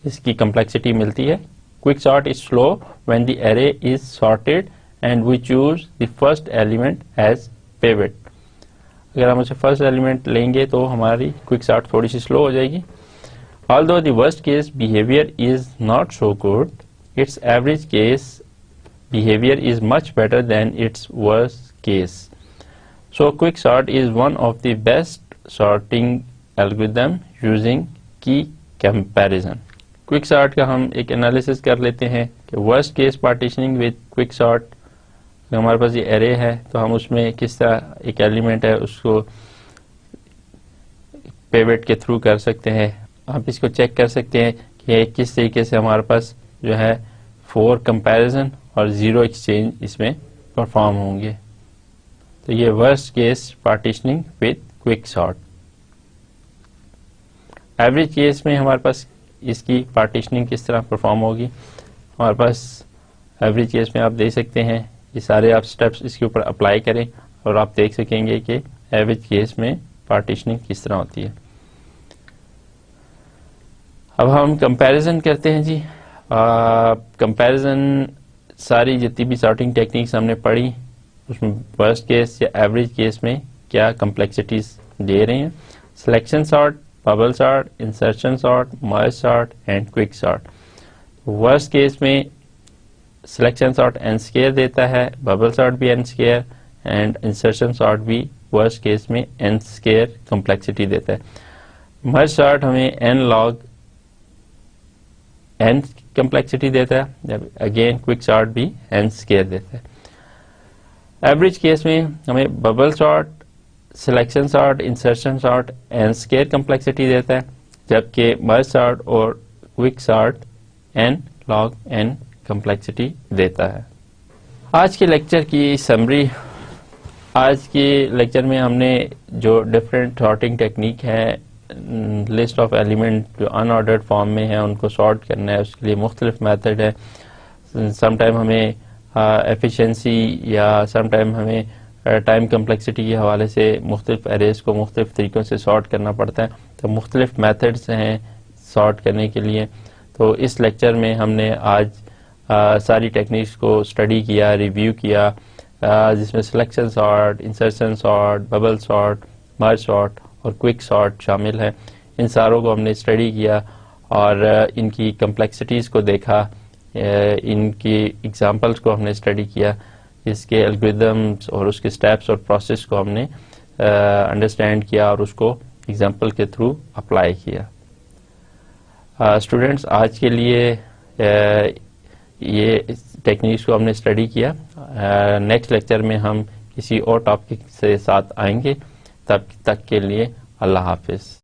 इसकी कम्प्लेक्सिटी मिलती है। Quick sort is slow when the array is sorted and we choose the first element as pivot. अगर हम उसे फर्स्ट एलिमेंट लेंगे तो हमारी क्विक सॉर्ट थोड़ी सी स्लो हो जाएगी। Although the worst case behaviour is not so good, it's average case behaviour is much better than its worst case. So quick sort is one of the best sorting algorithm using की comparison. Quick sort का हम एक analysis कर लेते हैं कि worst case partitioning with quick sort. हमारे पास ये एरे है तो हम उसमें किस तरह एक एलिमेंट है उसको पिवट के थ्रू कर सकते हैं। आप इसको चेक कर सकते हैं कि किस तरीके से हमारे पास जो है 4 कंपैरिजन और 0 एक्सचेंज इसमें परफॉर्म होंगे। तो ये worst case partitioning with quick sort. Average case में हमारे पास इसकी पार्टीशनिंग किस तरह परफॉर्म होगी। हमारे पास एवरेज केस में आप देख सकते हैं ये सारे आप स्टेप्स इसके ऊपर अप्लाई करें और आप देख सकेंगे कि एवरेज केस में पार्टीशनिंग किस तरह होती है। अब हम कंपैरिजन करते हैं जी। कंपैरिजन सारी जितनी भी सॉर्टिंग टेक्निक्स हमने पढ़ी उसमें वर्स्ट केस या एवरेज केस में क्या कम्प्लेक्सिटीज दे रहे हैं। Selection sort, bubble sort, insertion sort, merge sort and quick sort. Worst case में सिलेक्शन सॉर्ट n स्क्वायर देता है, बबल सॉर्ट भी n square and insertion sort भी वर्स्ट केस में n स्क्वायर कम्प्लेक्सिटी देता है। मर्ज सॉर्ट हमें n log n complexity देता है, जब अगेन क्विक सॉर्ट भी n स्क्वायर देता है। एवरेज केस में हमें bubble sort, selection sort, insertion sort n square complexity देता है, जबकि मर्ज सॉर्ट और quick sort n log n complexity देता है। आज के लेक्चर की समरी। आज के लेक्चर में हमने जो डिफरेंट सॉर्टिंग टेक्निक है, लिस्ट ऑफ एलिमेंट जो अनऑर्डर्ड फॉर्म में है उनको सॉर्ट करना है, उसके लिए मुख्तलिफ मेथड है। समटाइम हमें एफिशिएंसी या समटाइम हमें टाइम कम्प्लेक्सिटी के हवाले से मुख्तलिफ एरेज को मुख्तलिफ तरीक़ों से सॉर्ट करना पड़ता है। तो मुख्तलिफ मेथड्स हैं सॉर्ट करने के लिए। तो इस लेक्चर में हमने आज सारी टेक्निक्स को स्टडी किया, रिव्यू किया, जिसमें selection sort, insertion sort, bubble sort, merge sort और क्विक सॉर्ट शामिल है। इन सारों को हमने स्टडी किया और इनकी कम्प्लेक्सिटीज़ को देखा, इनकी एग्जांपल्स को हमने स्टडी किया, इसके एल्गोरिथम्स और उसके स्टेप्स और प्रोसेस को हमने अंडरस्टैंड किया और उसको एग्जाम्पल के थ्रू अप्लाई किया। स्टूडेंट्स, आज के लिए ये टेक्निक्स को हमने स्टडी किया। नेक्स्ट लेक्चर में हम किसी और टॉपिक से साथ आएंगे। तब तक के लिए अल्लाह हाफिज।